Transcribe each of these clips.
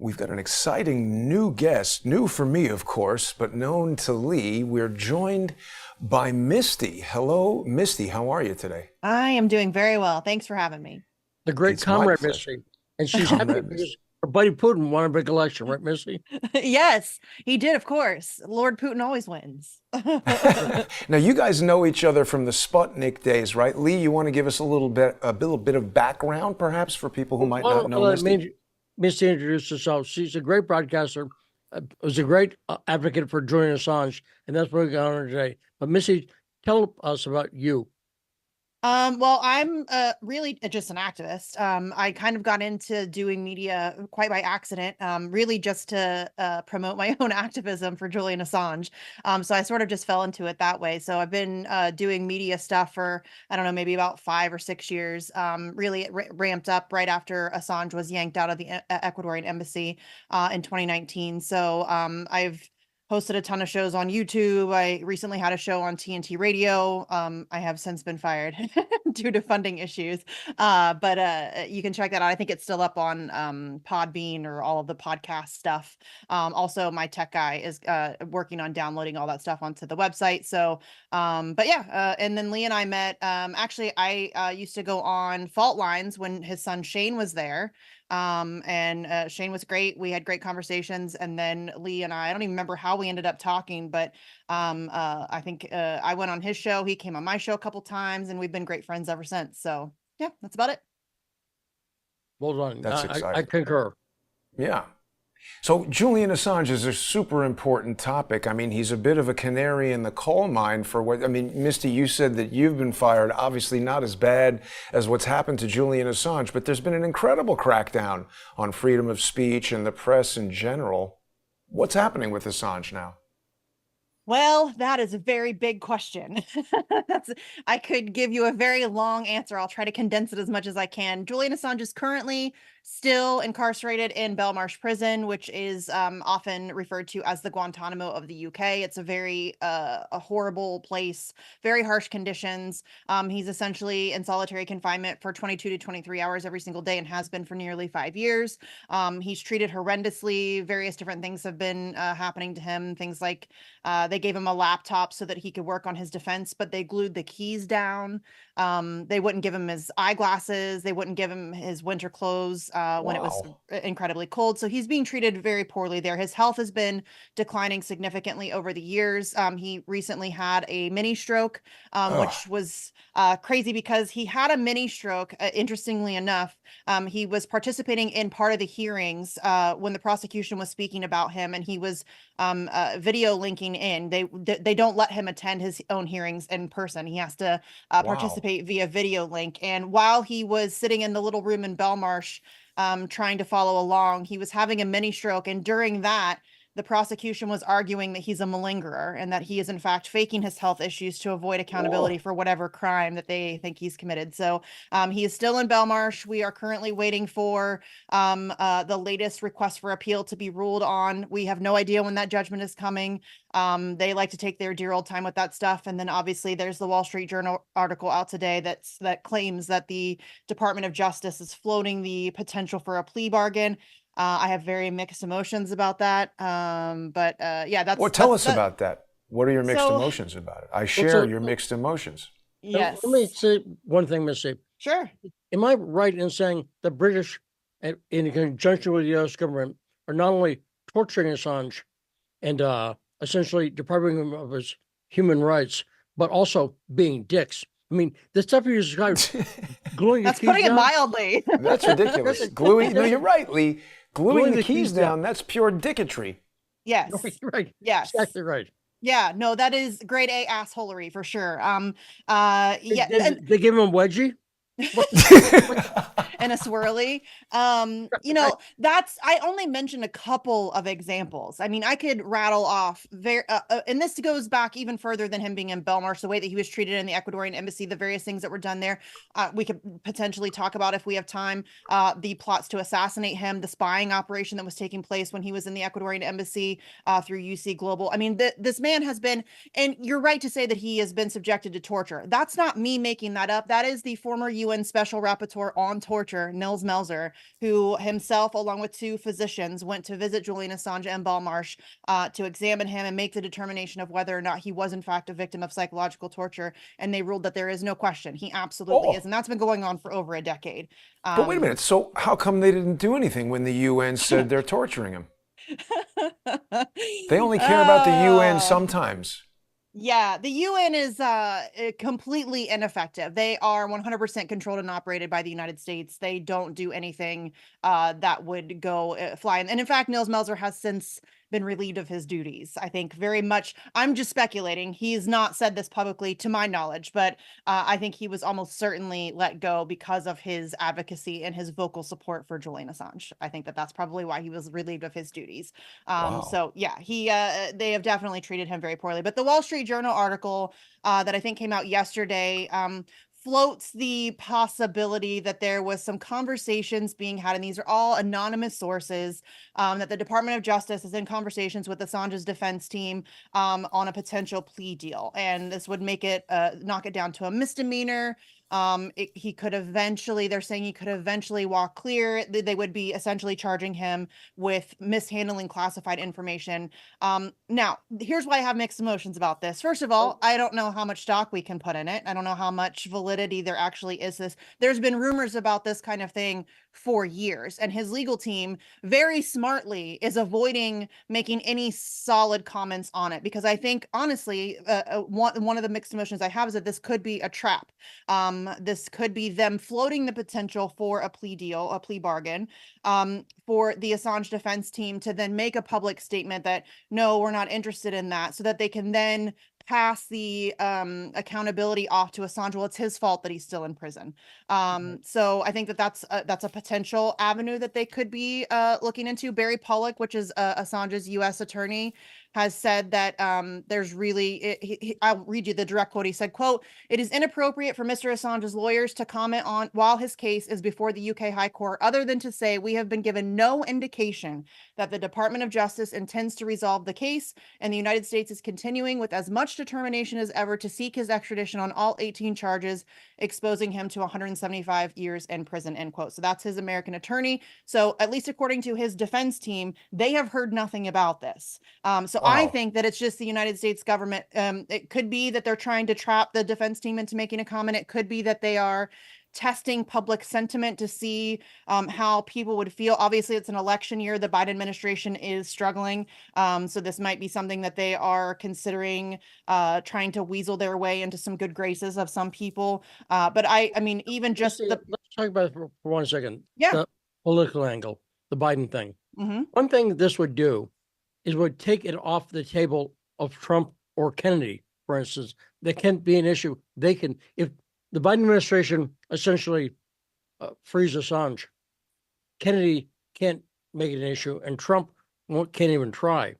We've got an exciting new guest, new for me, of course, but known to Lee. We're joined by Misty. Hello, Misty. How are you today? I am doing very well. Thanks for having me. The great It's my Comrade pleasure. Misty. And she's happy Comrade because Misty. her buddy Putin won a big election, right, Misty? Yes, he did, of course. Lord Putin always wins. Now, you guys know each other from the Sputnik days, right? Lee, you want to give us a little bit of background, perhaps, for people who might not know Misty? Misty introduced herself. She's a great broadcaster, was a great advocate for Julian Assange, and that's what we got on her today. But Misty, tell us about you. Well, I'm really just an activist. I kind of got into doing media quite by accident, really just to promote my own activism for Julian Assange. So I sort of just fell into it that way. So I've been doing media stuff for, I don't know, maybe about 5 or 6 years. Really it ramped up right after Assange was yanked out of the Ecuadorian embassy in 2019. So I've hosted a ton of shows on YouTube. I recently had a show on TNT Radio. I have since been fired due to funding issues. But you can check that out. I think it's still up on Podbean or all of the podcast stuff. Also, my tech guy is working on downloading all that stuff onto the website. So, but yeah, and then Lee and I met. Actually, I used to go on Fault Lines when his son Shane was there. And Shane was great. We had great conversations. And then Lee and I don't even remember how we ended up talking, but I think I went on his show. He came on my show a couple times, and we've been great friends ever since. So yeah, that's about it. Well done. That's I exciting. concur. Yeah. So Julian Assange is a super important topic. I mean, he's a bit of a canary in the coal mine for what, I mean, Misty, you said that you've been fired, obviously not as bad as what's happened to Julian Assange, but there's been an incredible crackdown on freedom of speech and the press in general. What's happening with Assange now? Well, that is a very big question. I could give you a very long answer. I'll try to condense it as much as I can. Julian Assange is currently still incarcerated in Belmarsh Prison, which is often referred to as the Guantanamo of the UK. It's a very a horrible place, very harsh conditions. He's essentially in solitary confinement for 22 to 23 hours every single day and has been for nearly 5 years. He's treated horrendously. Various different things have been happening to him. Things like they gave him a laptop so that he could work on his defense, but they glued the keys down. They wouldn't give him his eyeglasses. They wouldn't give him his winter clothes when it was Wow. incredibly cold. So he's being treated very poorly there. His health has been declining significantly over the years. He recently had a mini stroke, Ugh. which was crazy because he had a mini stroke. Interestingly enough, he was participating in part of the hearings when the prosecution was speaking about him, and he was video linking in. They don't let him attend his own hearings in person. He has to Wow. participate via video link. And while he was sitting in the little room in Belmarsh, trying to follow along, he was having a mini stroke. And during that, the prosecution was arguing that he's a malingerer and that he is in fact faking his health issues to avoid accountability Whoa. for whatever crime that they think he's committed. So he is still in Belmarsh. We are currently waiting for the latest request for appeal to be ruled on. We have no idea when that judgment is coming. They like to take their dear old time with that stuff. And then obviously there's the Wall Street Journal article out today that claims that the Department of Justice is floating the potential for a plea bargain. I have very mixed emotions about that. But yeah, Well, that's tell that's us that. about that. What are your mixed So emotions about it? I What's share a, your mixed emotions. let me yes, say one thing, Misty. sure. Am I right in saying the British, in conjunction with the US government, are not only torturing Assange and essentially depriving him of his human rights, but also being dicks? I mean, the stuff you described, gluing your That's keys putting it down, mildly. That's that's ridiculous. a, Gluing, no, that's you're a, right, Lee. Gluing gluing the the keys keys down. down, that's pure dicketry. No, Yes. you're right. Yes. Exactly right. Yeah, no, that is grade A assholery for sure. They, Yeah, they, and they give him a wedgie. What, what, and a swirly. right. I only mentioned a couple of examples. I mean, I could rattle off very, and this goes back even further than him being in Belmarsh, the way that he was treated in the Ecuadorian embassy, the various things that were done there. We could potentially talk about if we have time, the plots to assassinate him, the spying operation that was taking place when he was in the Ecuadorian embassy through UC Global. I mean, this man has been, and you're right to say that he has been subjected to torture. That's not me making that up. That is the former UN Special Rapporteur on Torture, Nils Melzer, who himself, along with 2 physicians, went to visit Julian Assange and Belmarsh to examine him and make the determination of whether or not he was in fact a victim of psychological torture. And they ruled that there is no question. He absolutely is. Oh, And that's been going on for over a decade. but wait a minute. So how come they didn't do anything when the UN said they're torturing him? They only care about the UN Oh. sometimes. Yeah, the UN is completely ineffective. They are 100% controlled and operated by the United States. They don't do anything that would go fly. And in fact, Nils Melzer has since been relieved of his duties. I think very much, I'm just speculating. He's not said this publicly to my knowledge, but I think he was almost certainly let go because of his advocacy and his vocal support for Julian Assange. I think that that's probably why he was relieved of his duties. Wow. So yeah, they have definitely treated him very poorly. But the Wall Street Journal article that I think came out yesterday floats the possibility that there was some conversations being had, and these are all anonymous sources, that the Department of Justice is in conversations with Assange's defense team on a potential plea deal, and this would make it knock it down to a misdemeanor. He could eventually, they're saying he could eventually walk clear. They would be essentially charging him with mishandling classified information. Now, here's why I have mixed emotions about this. First of all, I don't know how much stock we can put in it. I don't know how much validity there actually is this. There's been rumors about this kind of thing for years, and his legal team very smartly is avoiding making any solid comments on it, because I think honestly, one of the mixed emotions I have is that this could be a trap. This could be them floating the potential for a plea deal, a plea bargain, for the Assange defense team to then make a public statement that, no, we're not interested in that, so that they can then pass the accountability off to Assange. Well, it's his fault that he's still in prison. So I think that that's a potential avenue that they could be looking into. Barry Pollock, which is Assange's U.S. attorney, has said that there's really, I'll read you the direct quote. He said, quote, "It is inappropriate for Mr. Assange's lawyers to comment on while his case is before the UK High Court, other than to say we have been given no indication that the Department of Justice intends to resolve the case, and the United States is continuing with as much determination as ever to seek his extradition on all 18 charges, exposing him to 175 years in prison," end quote. So that's his American attorney. So at least according to his defense team, they have heard nothing about this. So I Wow. think that it's just the United States government. It could be that they're trying to trap the defense team into making a comment. It could be that they are testing public sentiment to see how people would feel. Obviously, it's an election year. The Biden administration is struggling. So this might be something that they are considering trying to weasel their way into some good graces of some people. But I mean, even just Let's talk about it for 1 second. yeah. The political angle, the Biden thing. Mhm. One thing this would do is would take it off the table of Trump or Kennedy, for instance. That can't be an issue. They can, if the Biden administration essentially frees Assange, Kennedy can't make it an issue, and Trump can't even try.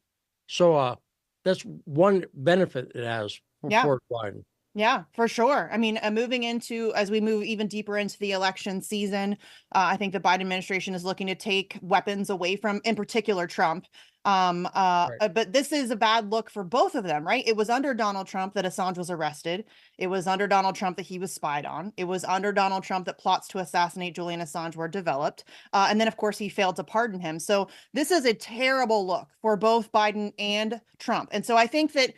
So that's one benefit it has Yeah. for Biden. Yeah, for sure. I mean, moving into, as we move even deeper into the election season, I think the Biden administration is looking to take weapons away from, in particular, Trump. Right. But this is a bad look for both of them, right? It was under Donald Trump that Assange was arrested. It was under Donald Trump that he was spied on. It was under Donald Trump that plots to assassinate Julian Assange were developed. And then, of course, he failed to pardon him. So this is a terrible look for both Biden and Trump. And so I think that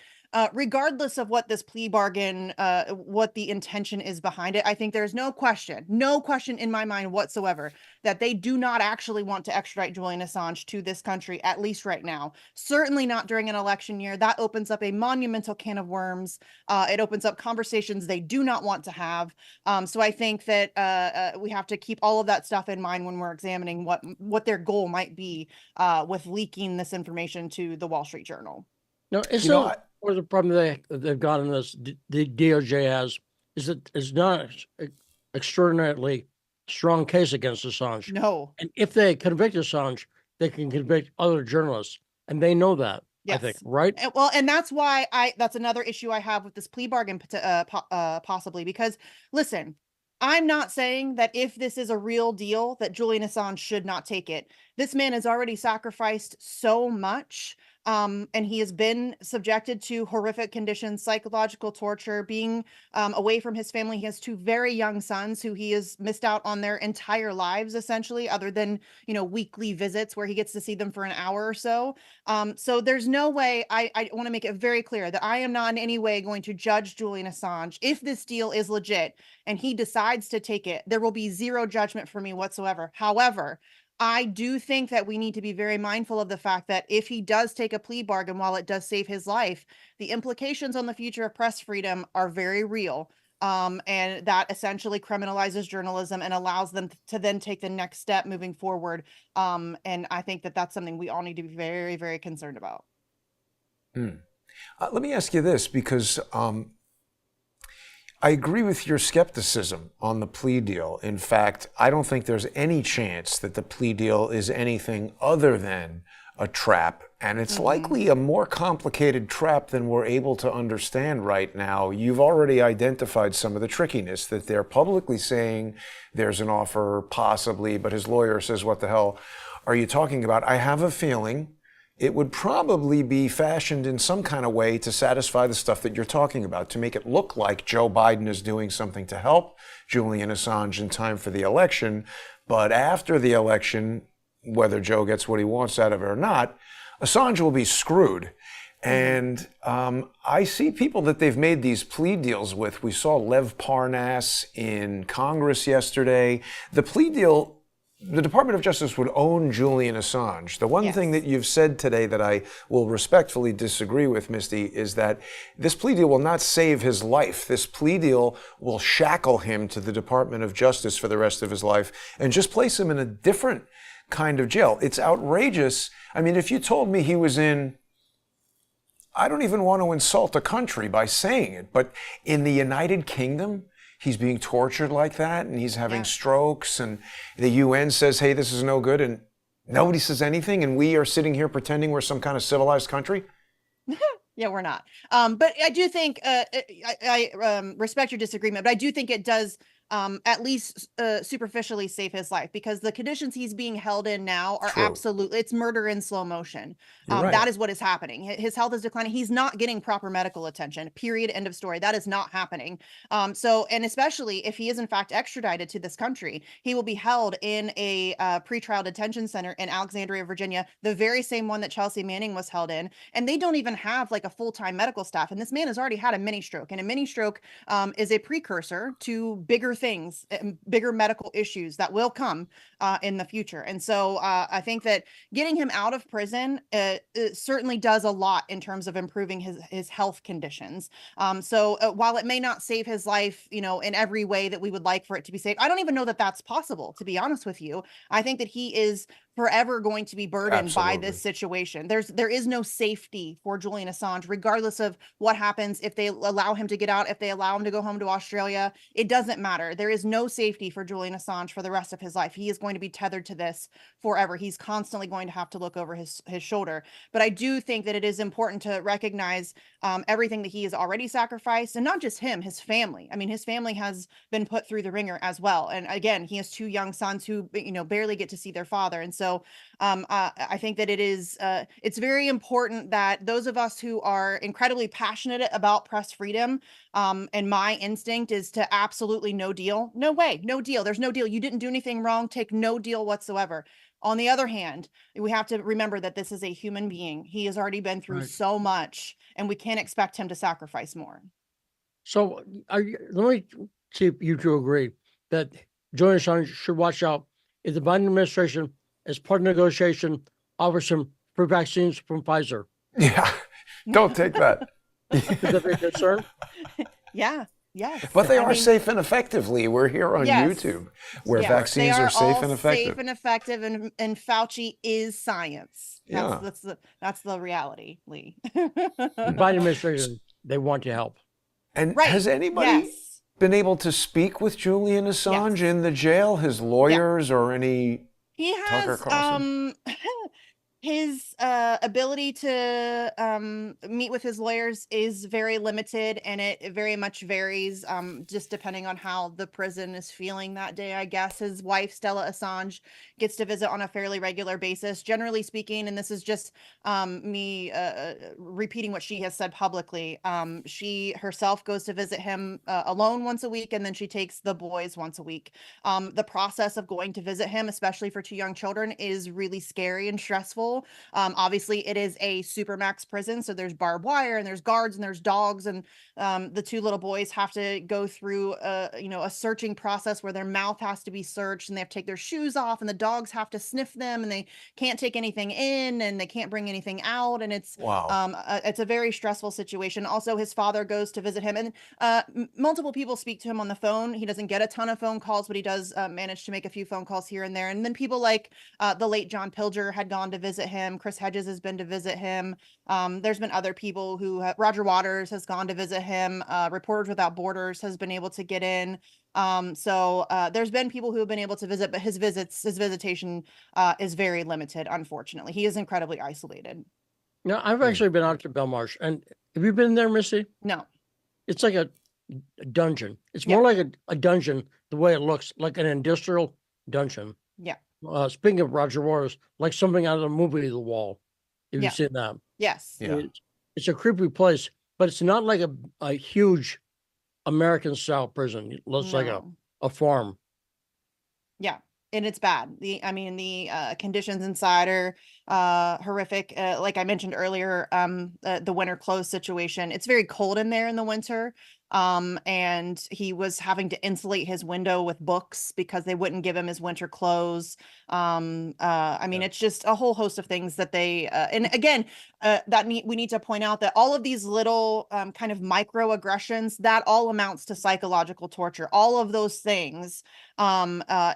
regardless of what this plea bargain, what the intention is behind it, I think there's no question in my mind whatsoever that they do not actually want to extradite Julian Assange to this country, at least right now. Certainly not during an election year. That opens up a monumental can of worms. It opens up conversations they do not want to have. So I think that we have to keep all of that stuff in mind when we're examining what their goal might be with leaking this information to the Wall Street Journal. No, it's You know, not. Or the problem they've got in this, the DOJ has, is that it's not an extraordinarily strong case against Assange. No. And if they convict Assange, they can convict other journalists, and they know that. I think, Yes. right? Well, and that's why that's another issue I have with this plea bargain, possibly, because listen, I'm not saying that if this is a real deal that Julian Assange should not take it. This man has already sacrificed so much. And he has been subjected to horrific conditions, psychological torture, being away from his family. He has two very young sons who he has missed out on their entire lives, essentially, other than, weekly visits where he gets to see them for an hour or so. So there's no way, I want to make it very clear that I am not in any way going to judge Julian Assange. If this deal is legit and he decides to take it, there will be zero judgment for me whatsoever. However, I do think that we need to be very mindful of the fact that if he does take a plea bargain, while it does save his life, the implications on the future of press freedom are very real. And that essentially criminalizes journalism and allows them to then take the next step moving forward. And I think that that's something we all need to be very, very concerned about. Let me ask you this, because I agree with your skepticism on the plea deal. In fact, I don't think there's any chance that the plea deal is anything other than a trap. And it's likely a more complicated trap than we're able to understand right now. You've already identified some of the trickiness, that they're publicly saying there's an offer, possibly, but his lawyer says, what the hell are you talking about? I have a feeling it would probably be fashioned in some kind of way to satisfy the stuff that you're talking about, to make it look like Joe Biden is doing something to help Julian Assange in time for the election. But after the election, whether Joe gets what he wants out of it or not, Assange will be screwed. And I see people that they've made these plea deals with. We saw Lev Parnas in Congress yesterday. The plea deal, the Department of Justice would own Julian Assange. The one thing that you've said today that I will respectfully disagree with, Misty, is that this plea deal will not save his life. This plea deal will shackle him to the Department of Justice for the rest of his life and just place him in a different kind of jail. It's outrageous. I mean, if you told me he was in, I don't even want to insult a country by saying it, but in the United Kingdom, he's being tortured like that, and he's having strokes, and the UN says, hey, this is no good, and nobody says anything, and we are sitting here pretending we're some kind of civilized country? Yeah, we're not. But I do think, I respect your disagreement, but I do think it does at least superficially save his life, because the conditions he's being held in now are absolutely, it's murder in slow motion. That is what is happening. His health is declining. He's not getting proper medical attention, period, end of story. That is not happening. And especially if he is in fact extradited to this country, he will be held in a pretrial detention center in Alexandria, Virginia, the very same one that Chelsea Manning was held in. And they don't even have like a full-time medical staff. And this man has already had a mini stroke, and a mini stroke is a precursor to bigger things, bigger medical issues that will come in the future. And so I think that getting him out of prison it certainly does a lot in terms of improving his health conditions. While it may not save his life, in every way that we would like for it to be saved, I don't even know that that's possible, to be honest with you. I think that he is forever going to be burdened by this situation. There is no safety for Julian Assange, regardless of what happens. If they allow him to get out, if they allow him to go home to Australia, it doesn't matter. There is no safety for Julian Assange for the rest of his life. He is going to be tethered to this forever. He's constantly going to have to look over his shoulder. But I do think that it is important to recognize everything that he has already sacrificed, and not just him, his family. I mean, his family has been put through the ringer as well. And again, he has two young sons who, barely get to see their father. And so I think that it's very important that those of us who are incredibly passionate about press freedom, and my instinct is to absolutely no deal. No way, no deal. There's no deal. You didn't do anything wrong. Take no deal whatsoever. On the other hand, we have to remember that this is a human being. He has already been through so much, and we can't expect him to sacrifice more. So let me see if you two agree that Julian Assange should watch out if the Biden administration, as part of negotiation, offers him free vaccines from Pfizer. Yeah, don't take that. Is that a concern? Yeah. Yes. But they are safe and effective, Lee. We're here on YouTube, where vaccines are safe and effective. Safe and effective, and Fauci is science. That's the reality, Lee. The Biden administration, they want to help. And has anybody been able to speak with Julian Assange in the jail? His lawyers or any? He has. His ability to meet with his lawyers is very limited, and it very much varies just depending on how the prison is feeling that day, I guess. His wife, Stella Assange, gets to visit on a fairly regular basis. Generally speaking, and this is just me repeating what she has said publicly, she herself goes to visit him alone once a week, and then she takes the boys once a week. The process of going to visit him, especially for 2 young children, is really scary and stressful. Obviously, it is a supermax prison, so there's barbed wire and there's guards and there's dogs, and the 2 little boys have to go through a searching process where their mouth has to be searched, and they have to take their shoes off, and the dogs have to sniff them, and they can't take anything in, and they can't bring anything out, and Wow. it's a very stressful situation. Also, his father goes to visit him, and multiple people speak to him on the phone. He doesn't get a ton of phone calls, but he does manage to make a few phone calls here and there. And then people like the late John Pilger had gone to visit him. Chris Hedges has been to visit him. There's been other people who Roger Waters has gone to visit him. Reporters Without Borders has been able to get in. So there's been people who have been able to visit, but his visitation is very limited, unfortunately. He is incredibly isolated. Now, I've actually been out to Belmarsh, and have you been there, Missy? No. It's like a dungeon. It's Yeah. more like a dungeon, the way it looks, like an industrial dungeon. Yeah. Speaking of Roger Waters, like something out of the movie The Wall. Have Yeah. you seen that? Yes. Yeah. It's a creepy place, but it's not like a huge American style prison. It looks like No. a farm. Yeah, and it's bad. The conditions inside are horrific. Like I mentioned earlier, the winter clothes situation. It's very cold in there in the winter. And he was having to insulate his window with books because they wouldn't give him his winter clothes. It's just a whole host of things that they and again, we need to point out that all of these little kind of microaggressions, that all amounts to psychological torture. All of those things and I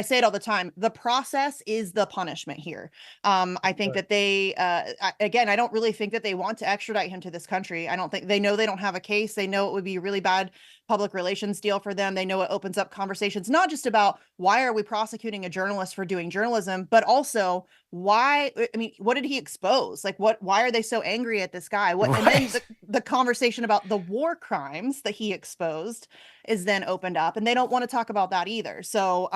say it all the time, the process is the punishment here. I think that they I don't really think that they want to extradite him to this country. I don't think they know they don't have a case. They know it would be a really bad public relations deal for them. They know it opens up conversations, not just about why are we prosecuting a journalist for doing journalism, but also what did he expose? Like why are they so angry at this guy? And then the conversation about the war crimes that he exposed is then opened up, and they don't want to talk about that either. So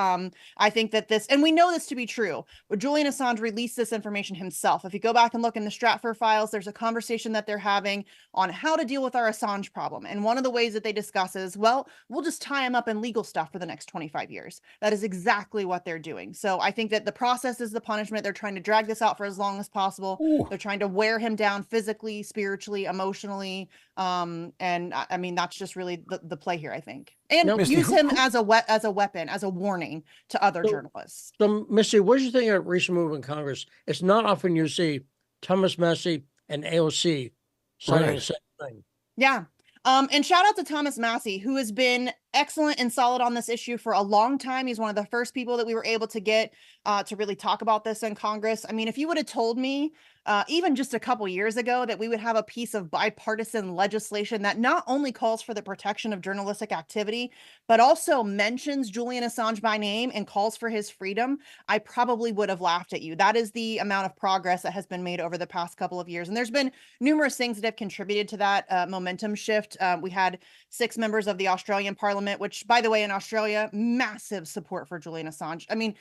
I think that and we know this to be true, but Julian Assange released this information himself. If you go back and look in the Stratfor files, there's a conversation that they're having on how to deal with our Assange problem. And one of the ways that they discuss is, well, we'll just tie him up in legal stuff for the next 25 years. That is exactly what they're doing. So I think that the process is the punishment. They're trying to drag this out for as long as possible. Ooh. They're trying to wear him down physically, spiritually, emotionally. That's just really the play here, I think. And Now, use him as a weapon, as a warning to other journalists. So, Missy, what do you think of a recent move in Congress? It's not often you see Thomas Massie and AOC signing the same thing. Yeah. And shout out to Thomas Massie, who has been excellent and solid on this issue for a long time. He's one of the first people that we were able to get to really talk about this in Congress. I mean, if you would have told me even just a couple years ago that we would have a piece of bipartisan legislation that not only calls for the protection of journalistic activity, but also mentions Julian Assange by name and calls for his freedom, I probably would have laughed at you. That is the amount of progress that has been made over the past couple of years. And there's been numerous things that have contributed to that momentum shift. We had 6 members of the Australian Parliament, which, by the way, in Australia, massive support for Julian Assange. I mean,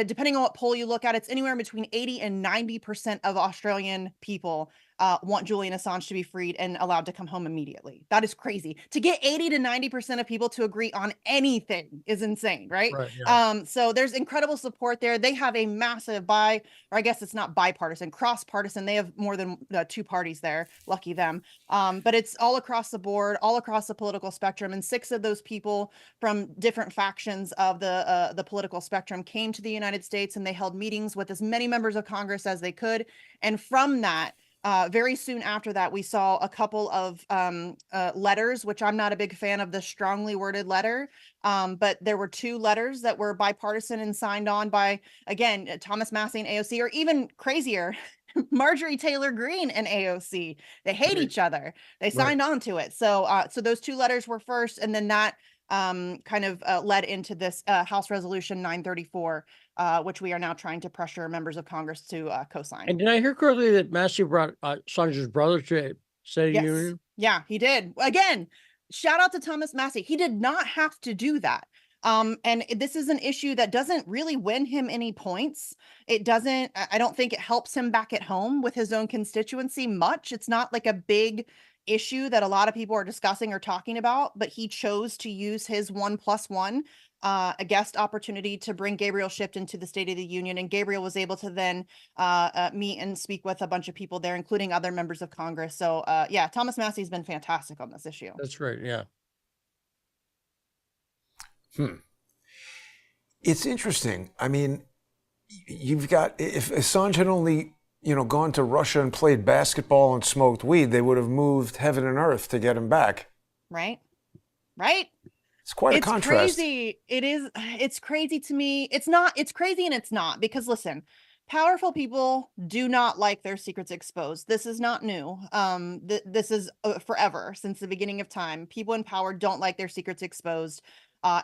depending on what poll you look at, it's anywhere between 80 and 90% of Australian people want Julian Assange to be freed and allowed to come home immediately. That is crazy. To get 80 to 90% of people to agree on anything is insane, right? Yeah. So there's incredible support there. They have a massive or I guess it's not bipartisan, cross-partisan. They have more than 2 parties there. Lucky them. But it's all across the board, all across the political spectrum. And 6 of those people from different factions of the political spectrum came to the United States, and they held meetings with as many members of Congress as they could. And from that, very soon after that, we saw a couple of letters, which I'm not a big fan of the strongly worded letter, but there were 2 letters that were bipartisan and signed on by, again, Thomas Massie and AOC, or even crazier, Marjorie Taylor Greene and AOC. They hate each other. They signed on to it. So those 2 letters were first, and then that kind of led into this House Resolution 934, which we are now trying to pressure members of Congress to co-sign. And did I hear correctly that Massey brought Assange's brother to a State of the Yes. Union? Yeah, he did. Again, shout out to Thomas Massey. He did not have to do that. And this is an issue that doesn't really win him any points. It doesn't, I don't think it helps him back at home with his own constituency much. It's not like a big issue that a lot of people are discussing or talking about, but he chose to use his 1+1, a guest opportunity to bring Gabriel Schiff into the State of the Union. And Gabriel was able to then meet and speak with a bunch of people there, including other members of Congress. So yeah, Thomas Massey's been fantastic on this issue. That's right. Yeah. It's interesting. I mean, you've got, if Assange had only, gone to Russia and played basketball and smoked weed, they would have moved heaven and earth to get him back. Right. Right. It's quite a contrast. Crazy. It is. It's crazy to me. It's crazy and it's not, because listen, powerful people do not like their secrets exposed. This is not new. This is forever, since the beginning of time. People in power don't like their secrets exposed.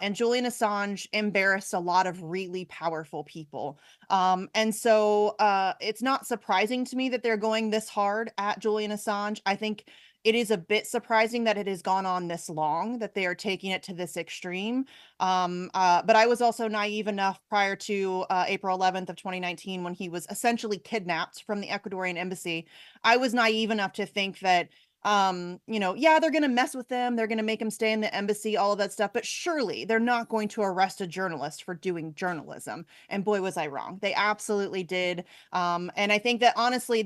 And Julian Assange embarrassed a lot of really powerful people. And so it's not surprising to me that they're going this hard at Julian Assange. I think it is a bit surprising that it has gone on this long, that they are taking it to this extreme. But I was also naive enough prior to April 11th of 2019, when he was essentially kidnapped from the Ecuadorian embassy. I was naive enough to think that yeah, they're going to mess with them. They're going to make him stay in the embassy, all of that stuff. But surely they're not going to arrest a journalist for doing journalism. And boy, was I wrong. They absolutely did. And I think that honestly,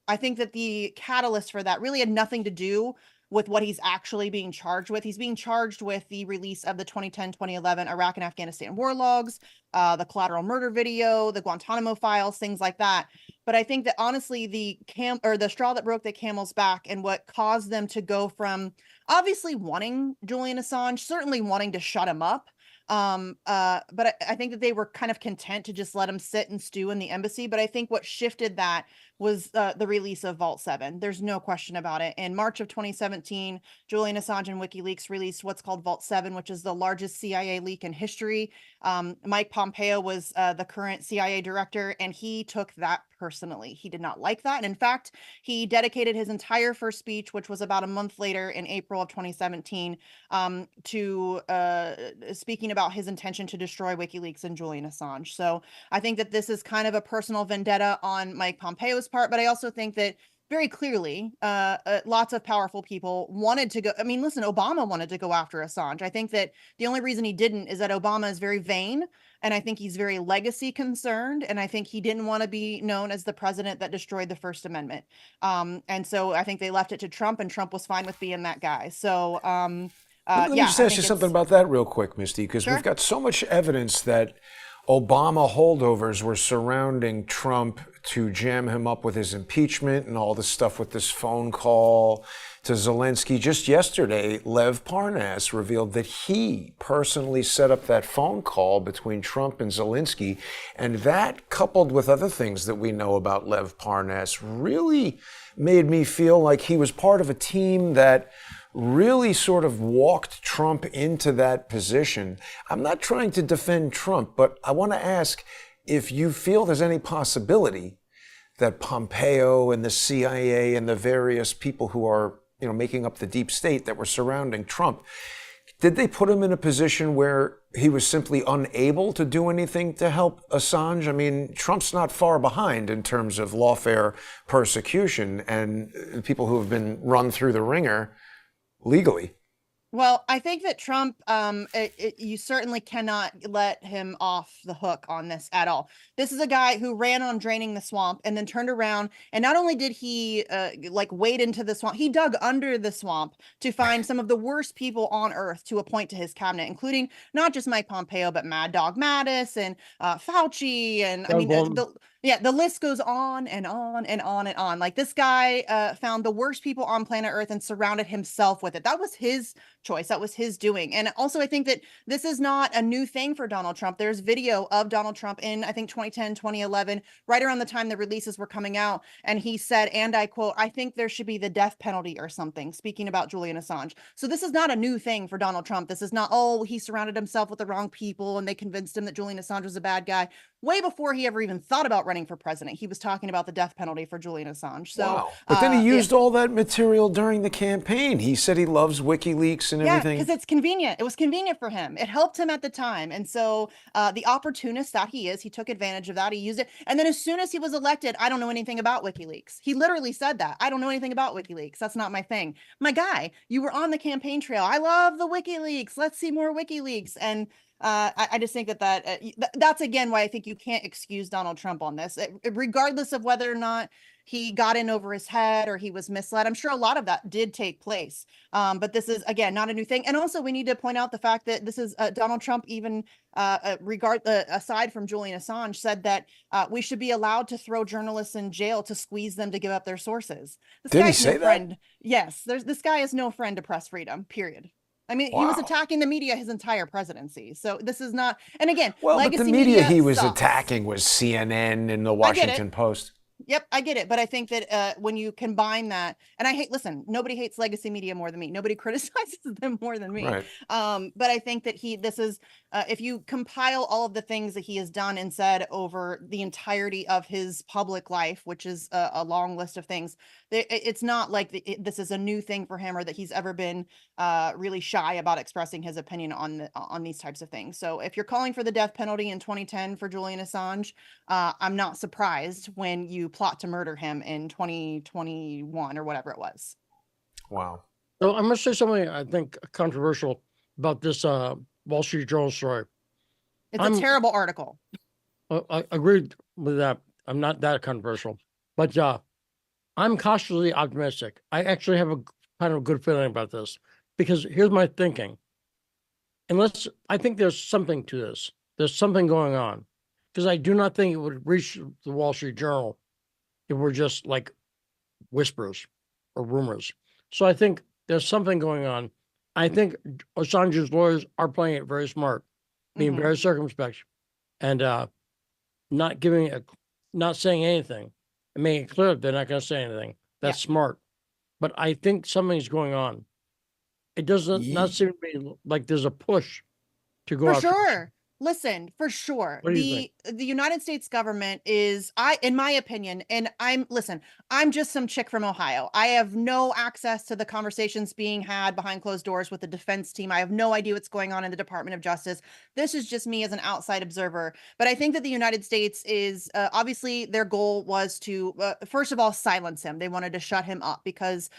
I think that the catalyst for that really had nothing to do with what he's actually being charged with. He's being charged with the release of the 2010-2011 Iraq and Afghanistan war logs, the collateral murder video, the Guantanamo files, things like that. But I think that honestly, the straw that broke the camel's back, and what caused them to go from obviously wanting Julian Assange, certainly wanting to shut him up, but I think that they were kind of content to just let him sit and stew in the embassy. But I think what shifted that was the release of Vault 7. There's no question about it. In March of 2017, Julian Assange and WikiLeaks released what's called Vault 7, which is the largest CIA leak in history. Mike Pompeo was the current CIA director, and he took that personally. He did not like that. And in fact, he dedicated his entire first speech, which was about a month later in April of 2017, to speaking about his intention to destroy WikiLeaks and Julian Assange. So I think that this is kind of a personal vendetta on Mike Pompeo's part, but I also think that very clearly, lots of powerful people wanted to go. I mean, listen, Obama wanted to go after Assange. I think that the only reason he didn't is that Obama is very vain, and I think he's very legacy concerned, and I think he didn't want to be known as the president that destroyed the First Amendment. And so I think they left it to Trump, and Trump was fine with being that guy. So Let me just ask you something about that real quick, Misty, because we've got so much evidence that Obama holdovers were surrounding Trump to jam him up with his impeachment and all this stuff with this phone call to Zelensky. Just yesterday, Lev Parnas revealed that he personally set up that phone call between Trump and Zelensky. And that, coupled with other things that we know about Lev Parnas, really made me feel like he was part of a team that really sort of walked Trump into that position. I'm not trying to defend Trump, but I want to ask if you feel there's any possibility that Pompeo and the CIA and the various people who are, making up the deep state that were surrounding Trump, did they put him in a position where he was simply unable to do anything to help Assange? I mean, Trump's not far behind in terms of lawfare persecution and people who have been run through the ringer legally. Well, I think that Trump, you certainly cannot let him off the hook on this at all. This is a guy who ran on draining the swamp and then turned around. And not only did he wade into the swamp, he dug under the swamp to find some of the worst people on earth to appoint to his cabinet, including not just Mike Pompeo, but Mad Dog Mattis and Fauci. And Yeah, the list goes on and on and on and on. Like, this guy found the worst people on planet Earth and surrounded himself with it. That was his choice. That was his doing. And also, I think that this is not a new thing for Donald Trump. There's video of Donald Trump in, I think, 2010, 2011, right around the time the releases were coming out. And he said, and I quote, "I think there should be the death penalty or something," speaking about Julian Assange. So this is not a new thing for Donald Trump. This is not, oh, he surrounded himself with the wrong people and they convinced him that Julian Assange was a bad guy. Way before he ever even thought about running for president, he was talking about the death penalty for Julian Assange. So, Wow. But then he used all that material during the campaign. He said he loves WikiLeaks and everything. because it's convenient. It was convenient for him. It helped him at the time. And so the opportunist that he is, he took advantage of that. He used it. And then as soon as he was elected, "I don't know anything about WikiLeaks." He literally said that. "I don't know anything about WikiLeaks. That's not my thing." My guy, you were on the campaign trail. "I love the WikiLeaks. Let's see more WikiLeaks." And I just think that's again why I think you can't excuse Donald Trump on this, regardless of whether or not he got in over his head or he was misled. I'm sure a lot of that did take place. But this is, again, not a new thing. And also, we need to point out the fact that this is Donald Trump, even aside from Julian Assange, said that we should be allowed to throw journalists in jail to squeeze them to give up their sources. Did he say that? Friend. Yes, this guy is no friend to press freedom, period. I mean, he was Wow. attacking the media his entire presidency. So this is not, and again, Well, but legacy the media he was sucks. attacking was CNN and the I get it. Washington Post. Yep, I get it. But I think that when you combine that, and listen, nobody hates legacy media more than me. Nobody criticizes them more than me. Right. But I think that this is, if you compile all of the things that he has done and said over the entirety of his public life, which is a long list of things, it's not like this is a new thing for him or that he's ever been really shy about expressing his opinion on these types of things. So if you're calling for the death penalty in 2010 for Julian Assange, I'm not surprised when you plot to murder him in 2021 or whatever it was. Wow. So I must say something I think controversial about this Wall Street Journal story. It's a terrible article. I agreed with that. I'm not that controversial, but I'm cautiously optimistic. I actually have a kind of good feeling about this because here's my thinking. I think there's something to this. There's something going on because I do not think it would reach the Wall Street Journal if we're just like whispers or rumors. So I think there's something going on. I think Assange's lawyers are playing it very smart, being very circumspect, and not saying anything, and making it clear that they're not going to say anything. That's smart. But I think something's going on. It doesn't not seem to be like there's a push to go For after. sure. Listen, for sure. What do you think? The United States government is, in my opinion, and I'm just some chick from Ohio. I have no access to the conversations being had behind closed doors with the defense team. I have no idea what's going on in the Department of Justice. This is just me as an outside observer. But I think that the United States is, obviously their goal was to, first of all, silence him. They wanted to shut him up because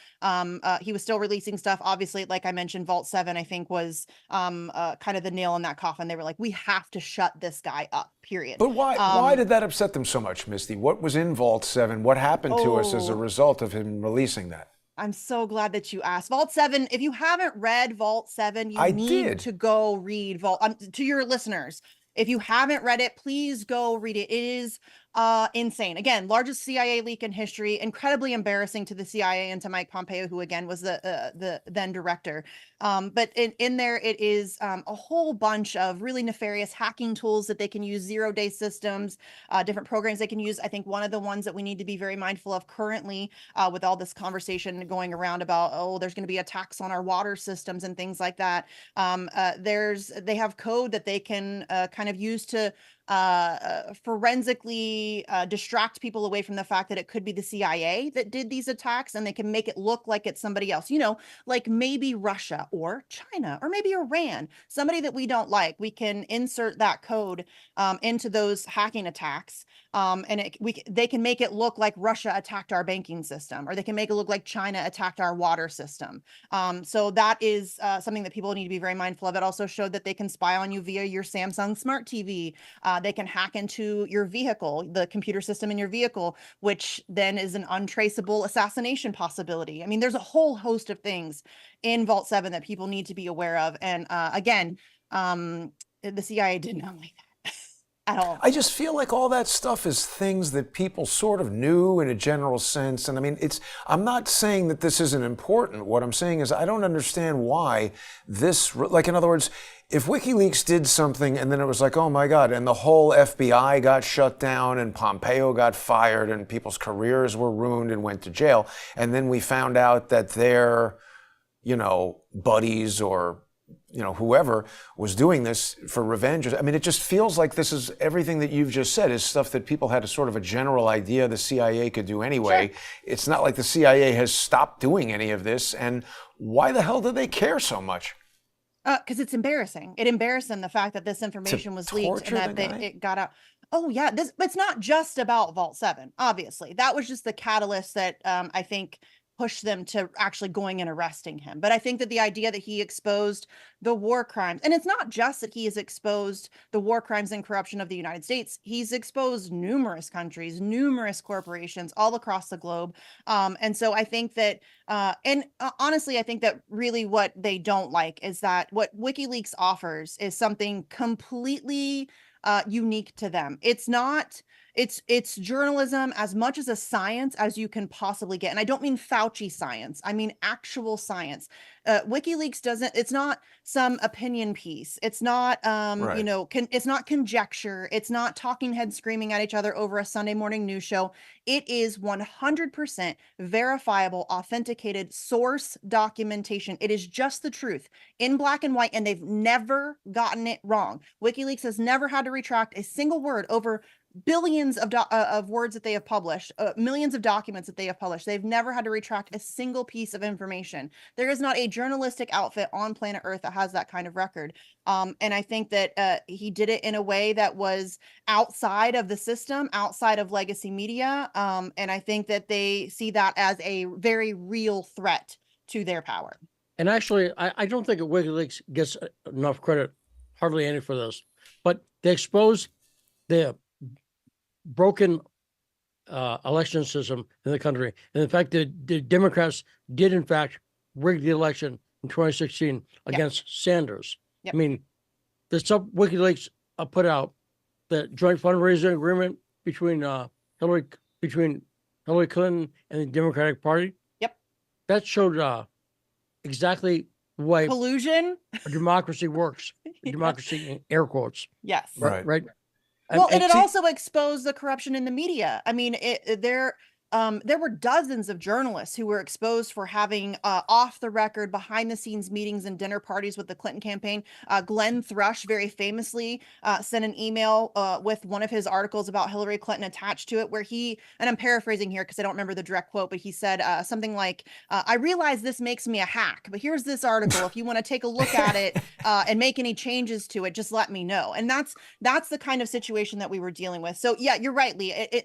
he was still releasing stuff. Obviously, like I mentioned, Vault 7, I think, was kind of the nail in that coffin. They were like, we have to shut this guy up, period. But why did that upset them so much, Misty? What was in Vault 7? What happened to us as a result of him releasing that? I'm so glad that you asked. Vault 7, if you haven't read Vault 7, you need to go read Vault. To your listeners, if you haven't read it, please go read it. It is insane. Again, largest CIA leak in history, incredibly embarrassing to the CIA and to Mike Pompeo, who again was the then director. But in there, it is a whole bunch of really nefarious hacking tools that they can use, zero-day systems, different programs they can use. I think one of the ones that we need to be very mindful of currently with all this conversation going around about, oh, there's going to be attacks on our water systems and things like that. They have code that they can kind of use to forensically distract people away from the fact that it could be the CIA that did these attacks, and they can make it look like it's somebody else, like maybe Russia or China or maybe Iran, somebody that we don't like. We can insert that code into those hacking attacks, and they can make it look like Russia attacked our banking system, or they can make it look like China attacked our water system. So that is something that people need to be very mindful of. It also showed that they can spy on you via your Samsung Smart TV. They can hack into your vehicle, the computer system in your vehicle, which then is an untraceable assassination possibility. I mean, there's a whole host of things in Vault 7 that people need to be aware of. And again, the CIA did not like that. at all. I just feel like all that stuff is things that people sort of knew in a general sense. And I mean, I'm not saying that this isn't important. What I'm saying is I don't understand why this, like, in other words, if WikiLeaks did something and then it was like, oh my God, and the whole FBI got shut down and Pompeo got fired and people's careers were ruined and went to jail, and then we found out that their, buddies or whoever was doing this for revenge. I mean, it just feels like this is everything that you've just said is stuff that people had a sort of a general idea the CIA could do anyway. Sure. It's not like the CIA has stopped doing any of this. And why the hell do they care so much? Because it's embarrassing. It embarrassed them, the fact that this information was leaked and that it got out. Oh yeah, it's not just about Vault 7. Obviously, that was just the catalyst that I think push them to actually going and arresting him. But I think that the idea that he exposed the war crimes, and it's not just that he has exposed the war crimes and corruption of the United States, he's exposed numerous countries, numerous corporations all across the globe. And so I think that, honestly, I think that really what they don't like is that what WikiLeaks offers is something completely unique to them. It's journalism as much as a science as you can possibly get. And I don't mean Fauci science. I mean actual science. WikiLeaks it's not some opinion piece. It's not, right. It's not conjecture. It's not talking heads screaming at each other over a Sunday morning news show. It is 100% verifiable, authenticated source documentation. It is just the truth in black and white, and they've never gotten it wrong. WikiLeaks has never had to retract a single word over billions of words that they have published, millions of documents that they have published. They've never had to retract a single piece of information. There is not a journalistic outfit on planet Earth that has that kind of record. And I think that he did it in a way that was outside of the system, outside of legacy media. And I think that they see that as a very real threat to their power. And actually, I don't think WikiLeaks gets enough credit, hardly any, for this. But they exposed the broken election system in the country. And in fact, the Democrats did, in fact, rig the election in 2016 against Sanders. Yep. I mean, the stuff WikiLeaks put out, the joint fundraising agreement between Hillary Clinton and the Democratic Party. Yep. That showed exactly the way collusion a democracy works. A democracy in air quotes. Yes. Right. Well, and it also exposed the corruption in the media. I mean, there were dozens of journalists who were exposed for having off the record, behind the scenes meetings and dinner parties with the Clinton campaign. Glenn Thrush very famously sent an email with one of his articles about Hillary Clinton attached to it, where and I'm paraphrasing here because I don't remember the direct quote, but he said something like, I realize this makes me a hack, but here's this article. If you want to take a look at it and make any changes to it, just let me know. And that's the kind of situation that we were dealing with. So yeah, you're right, Lee.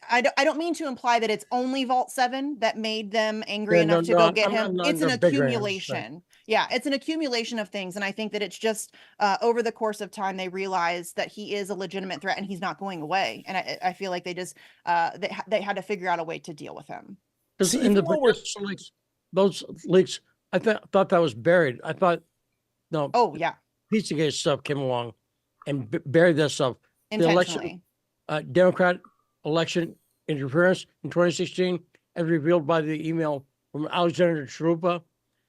I don't mean to imply that it's only Vault 7 that made them angry enough to go get him. It's an accumulation. Yeah, it's an accumulation of things. And I think that it's just over the course of time, they realized that he is a legitimate threat and he's not going away. And I feel like they just, they had to figure out a way to deal with him. Because in those leaks, I thought that was buried. I thought, no. Oh, yeah. Pizzagate stuff came along and buried that stuff. Intentionally. The election, Democrat election interference in 2016, as revealed by the email from Alexander Chalupa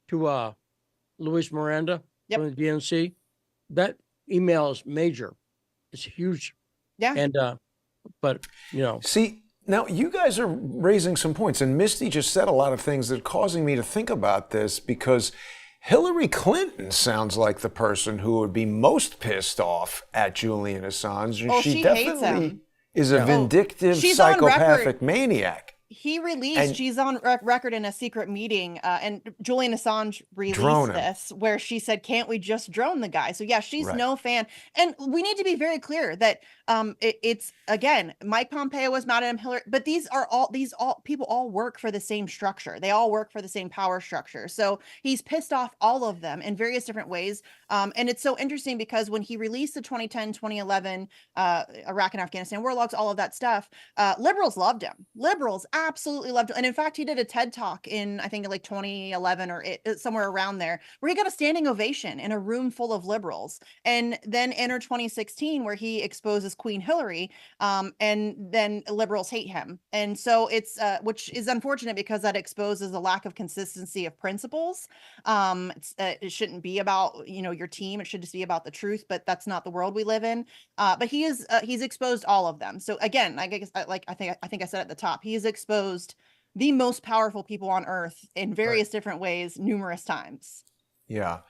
to Luis Miranda from the DNC. That email is major. It's huge. Yeah. And but see, now you guys are raising some points, and Misty just said a lot of things that are causing me to think about this, because Hillary Clinton sounds like the person who would be most pissed off at Julian Assange. And she definitely hates him. Is a vindictive, psychopathic maniac. He released, she's on record in a secret meeting, and Julian Assange released this, where she said, can't we just drone the guy? So yeah, she's no fan. And we need to be very clear that it's, again, Mike Pompeo was mad at him, Hillary, but these people all work for the same structure. They all work for the same power structure. So he's pissed off all of them in various different ways. And it's so interesting because when he released the 2010, 2011 Iraq and Afghanistan war logs, all of that stuff, liberals loved him. Liberals absolutely loved it. And in fact, he did a TED talk in, I think, like 2011 or somewhere around there, where he got a standing ovation in a room full of liberals. And then enter 2016, where he exposes Queen Hillary, and then liberals hate him. And so it's, which is unfortunate because that exposes a lack of consistency of principles. It shouldn't be about, your team. It should just be about the truth, but that's not the world we live in. But he's exposed all of them. So again, I guess, I think I said at the top, he's exposed the most powerful people on earth in various different ways, numerous times. Yeah.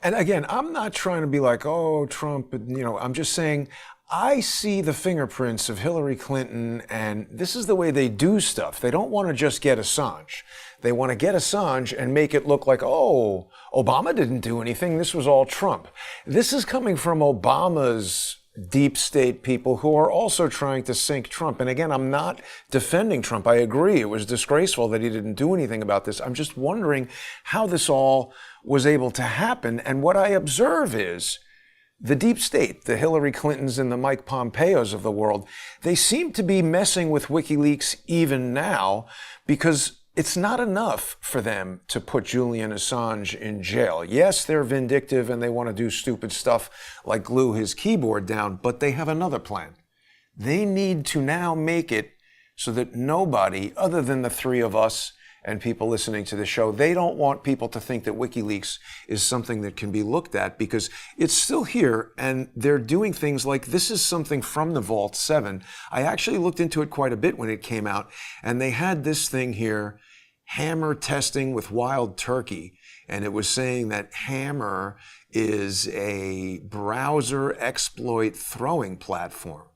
And again, I'm not trying to be like, oh, Trump, I'm just saying I see the fingerprints of Hillary Clinton, and this is the way they do stuff. They don't want to just get Assange. They want to get Assange and make it look like, oh, Obama didn't do anything. This was all Trump. This is coming from Obama's deep state people who are also trying to sink Trump. And again, I'm not defending Trump. I agree. It was disgraceful that he didn't do anything about this. I'm just wondering how this all was able to happen. And what I observe is the deep state, the Hillary Clintons and the Mike Pompeos of the world, they seem to be messing with WikiLeaks even now, because it's not enough for them to put Julian Assange in jail. Yes, they're vindictive and they want to do stupid stuff like glue his keyboard down, but they have another plan. They need to now make it so that nobody other than the three of us and people listening to the show, they don't want people to think that WikiLeaks is something that can be looked at, because it's still here and they're doing things like, this is something from the Vault 7. I actually looked into it quite a bit when it came out, and they had this thing here, Hammer testing with wild turkey. And it was saying that Hammer is a browser exploit throwing platform.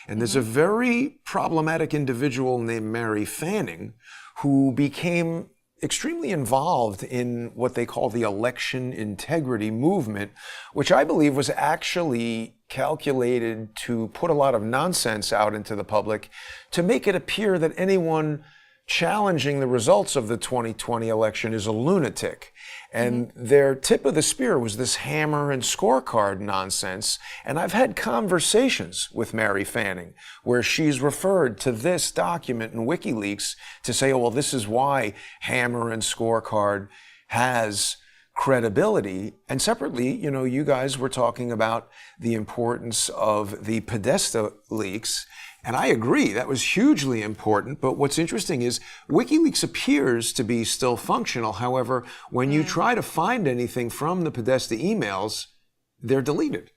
And there's a very problematic individual named Mary Fanning who became extremely involved in what they call the election integrity movement, which I believe was actually calculated to put a lot of nonsense out into the public to make it appear that anyone challenging the results of the 2020 election is a lunatic. And their tip of the spear was this hammer and scorecard nonsense. And I've had conversations with Mary Fanning where she's referred to this document in WikiLeaks to say, oh, well, this is why hammer and scorecard has credibility. And separately, you guys were talking about the importance of the Podesta leaks. And I agree, that was hugely important. But what's interesting is WikiLeaks appears to be still functional. However, when you try to find anything from the Podesta emails, they're deleted.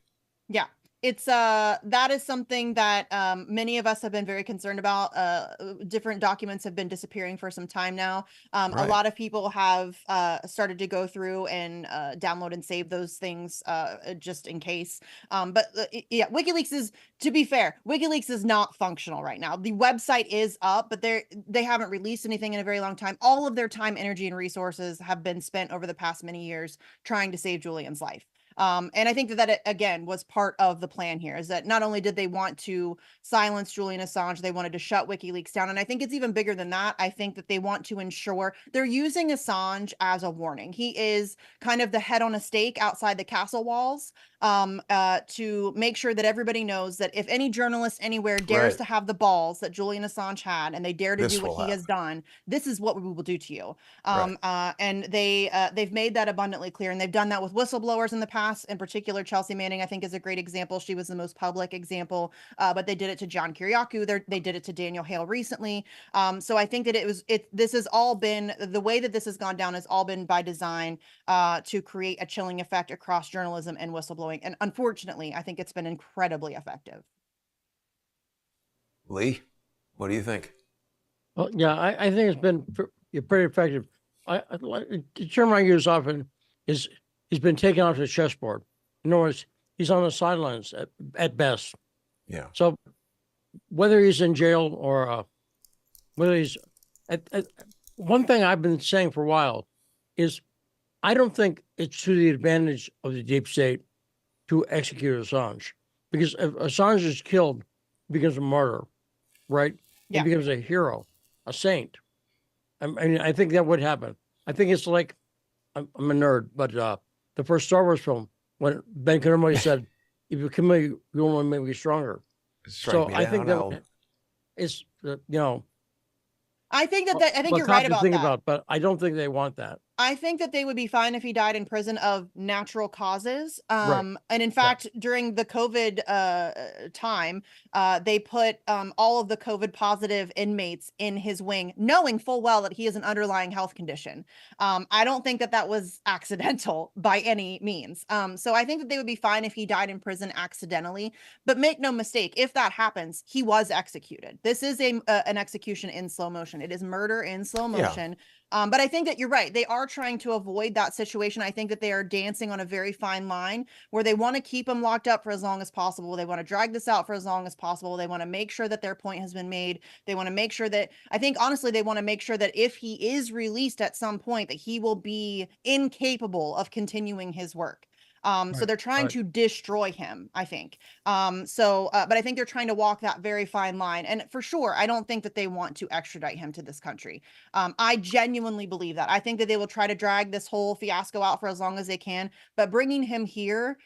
Yeah. It's that is something that many of us have been very concerned about. Different documents have been disappearing for some time now. A lot of people have started to go through and download and save those things just in case. But yeah, WikiLeaks is, to be fair, WikiLeaks is not functional right now. The website is up, but they haven't released anything in a very long time. All of their time, energy, and resources have been spent over the past many years trying to save Julian's life. And I think that it, again, was part of the plan here, is that not only did they want to silence Julian Assange, they wanted to shut WikiLeaks down. And I think it's even bigger than that. I think that they want to ensure they're using Assange as a warning. He is kind of the head on a stake outside the castle walls, to make sure that everybody knows that if any journalist anywhere dares to have the balls that Julian Assange had, and they dare to do what he has done, this is what we will do to you. And they've made that abundantly clear, and they've done that with whistleblowers in the past. In particular, Chelsea Manning, I think, is a great example. She was the most public example, but they did it to John Kiriakou. They did it to Daniel Hale recently. So I think that this has all been, the way that this has gone down has all been by design to create a chilling effect across journalism and whistleblowing. And unfortunately, I think it's been incredibly effective. Lee, what do you think? Well, yeah, I think it's been pretty effective. The term I use often is he's been taken off the chessboard. In other words, he's on the sidelines at best. Yeah. So whether he's in jail or whether he's one thing I've been saying for a while is I don't think it's to the advantage of the deep state to execute Assange, because if Assange is killed, he becomes a martyr, right? Yeah. He becomes a hero, a saint. I mean, I think that would happen. I think it's like, I'm a nerd, but the first Star Wars film, when Ben Kenobi said, if you kill me, you only make me stronger. So I think that it's, I think that, I think But you're right to about think that. about, but I don't think they want that. I think that they would be fine if he died in prison of natural causes. Right. And in fact, during the COVID time, they put all of the COVID positive inmates in his wing, knowing full well that he has an underlying health condition. I don't think that that was accidental by any means. So I think that they would be fine if he died in prison accidentally. But make no mistake, if that happens, he was executed. This is an execution in slow motion. It is murder in slow Yeah. motion. But I think that you're right. They are trying to avoid that situation. I think that they are dancing on a very fine line where they want to keep him locked up for as long as possible. They want to drag this out for as long as possible. They want to make sure that their point has been made. They want to make sure that, I think honestly, they want to make sure that if he is released at some point, that he will be incapable of continuing his work. So they're trying to destroy him, I think. But I think they're trying to walk that very fine line. And for sure, I don't think that they want to extradite him to this country. I genuinely believe that. I think that they will try to drag this whole fiasco out for as long as they can, but bringing him here,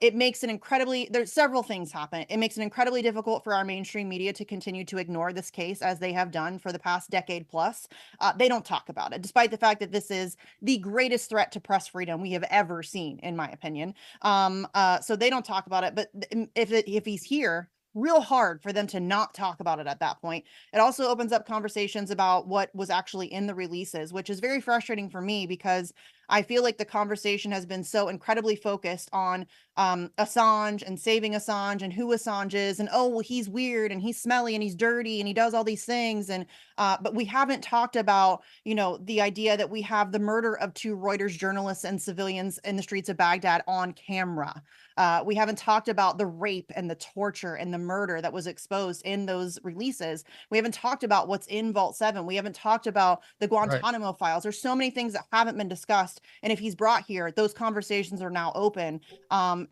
it makes it there's several things happen. It makes it incredibly difficult for our mainstream media to continue to ignore this case as they have done for the past decade plus. They don't talk about it, despite the fact that this is the greatest threat to press freedom we have ever seen, in my opinion. So they don't talk about it, but if he's here, real hard for them to not talk about it at that point. It also opens up conversations about what was actually in the releases, which is very frustrating for me because I feel like the conversation has been so incredibly focused on Assange and saving Assange and who Assange is, and oh, well, he's weird and he's smelly and he's dirty and he does all these things, and but we haven't talked about, you know, the idea that we have the murder of 2 Reuters journalists and civilians in the streets of Baghdad on camera. We haven't talked about the rape and the torture and the murder that was exposed in those releases. We haven't talked about what's in Vault 7. We haven't talked about the Guantanamo files. There's so many things that haven't been discussed. And if he's brought here, those conversations are now open. And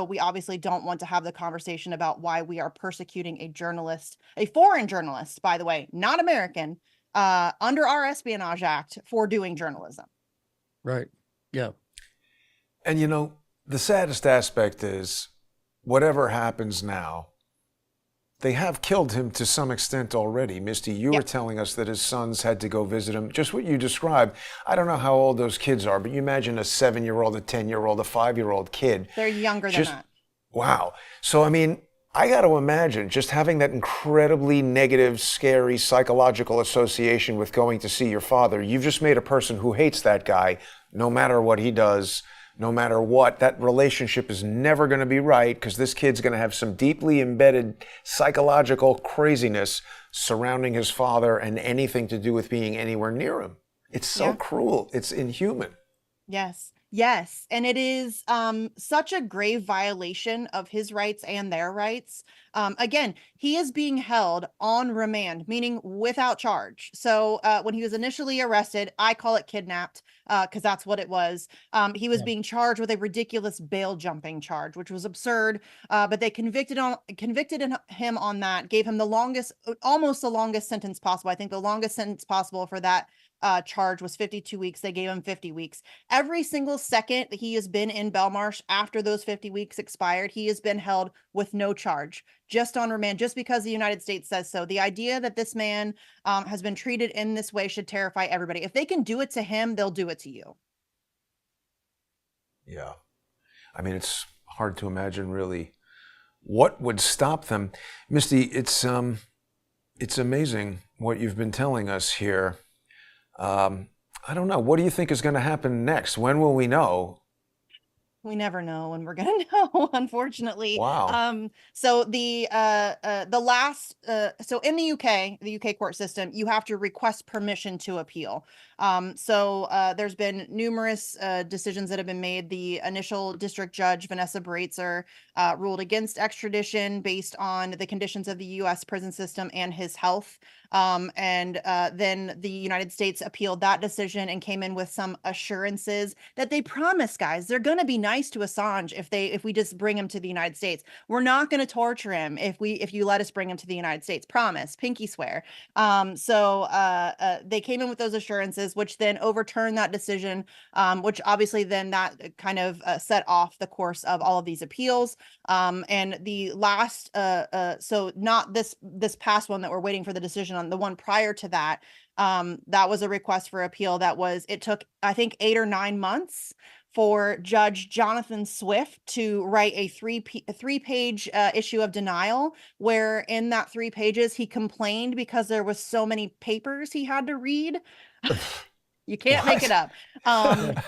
we obviously don't want to have the conversation about why we are persecuting a journalist, a foreign journalist, by the way, not American, under our Espionage Act for doing journalism. Right. Yeah. And you know, the saddest aspect is whatever happens now, they have killed him to some extent already. Misty, you were telling us that his sons had to go visit him. Just what you described. I don't know how old those kids are, but you imagine a 7-year-old, a 10-year-old, a 5-year-old kid. They're younger than that. Wow. So, I mean, I got to imagine just having that incredibly negative, scary psychological association with going to see your father. You've just made a person who hates that guy, no matter what he does, no matter what. That relationship is never going to be right because this kid's going to have some deeply embedded psychological craziness surrounding his father and anything to do with being anywhere near him. It's so cruel. It's inhuman. Yes. Yes. And it is such a grave violation of his rights and their rights. Again, he is being held on remand, meaning without charge. So when he was initially arrested, I call it kidnapped because that's what it was. He was being charged with a ridiculous bail jumping charge, which was absurd. But they convicted him on that, gave him the longest, almost the longest sentence possible. I think the longest sentence possible for that charge was 52 weeks. They gave him 50 weeks. Every single second that he has been in Belmarsh after those 50 weeks expired, he has been held with no charge, just on remand, just because the United States says so. The idea that this man has been treated in this way should terrify everybody. If they can do it to him, they'll do it to you. Yeah. I mean, it's hard to imagine really what would stop them. Misty, it's amazing what you've been telling us here. I don't know. What do you think is going to happen next? When will we know? We never know when we're gonna know, unfortunately. Wow. So the last so in the UK court system, you have to request permission to appeal. There's been numerous decisions that have been made. The initial district judge, Vanessa Breitzer, ruled against extradition based on the conditions of the US prison system and his health. Then the United States appealed that decision and came in with some assurances that they promise, guys, they're going to be nice to Assange if we just bring him to the United States. We're not going to torture him if you let us bring him to the United States. Promise, pinky swear. They came in with those assurances. justices, which then overturned that decision, which obviously then that kind of set off the course of all of these appeals. And the last, so not this past one that we're waiting for the decision on, the one prior to that, that was a request for appeal it took, I think, 8 or 9 months for Judge Jonathan Swift to write a three-page issue of denial, where in that 3 pages he complained because there was so many papers he had to read. You can't make it up.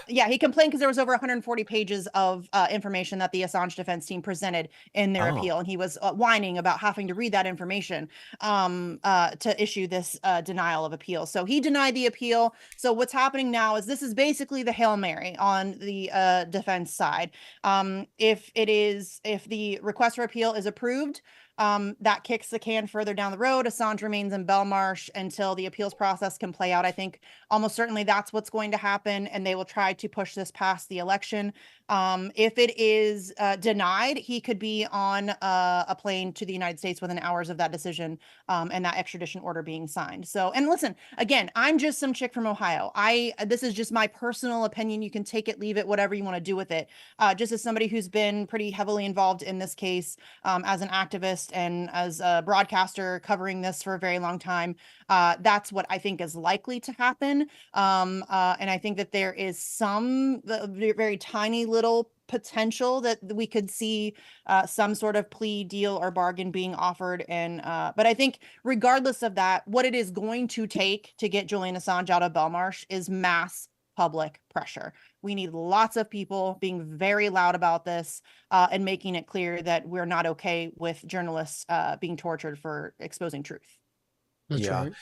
Yeah, he complained because there was over 140 pages of information that the Assange defense team presented in their appeal, and he was whining about having to read that information to issue this denial of appeal. So he denied the appeal. So what's happening now is this is basically the Hail Mary on the defense side. If the request for appeal is approved, that kicks the can further down the road. Assange remains in Belmarsh until the appeals process can play out. I think almost certainly that's what's going to happen, and they will try to push this past the election. If it is denied, he could be on a plane to the United States within hours of that decision and that extradition order being signed. So, and listen, again, I'm just some chick from Ohio. This is just my personal opinion. You can take it, leave it, whatever you want to do with it. Just as somebody who's been pretty heavily involved in this case as an activist and as a broadcaster covering this for a very long time, that's what I think is likely to happen. And I think that there is some very tiny little potential that we could see some sort of plea deal or bargain being offered. And but I think regardless of that, what it is going to take to get Julian Assange out of Belmarsh is mass public pressure. We need lots of people being very loud about this and making it clear that we're not okay with journalists being tortured for exposing truth. That's right.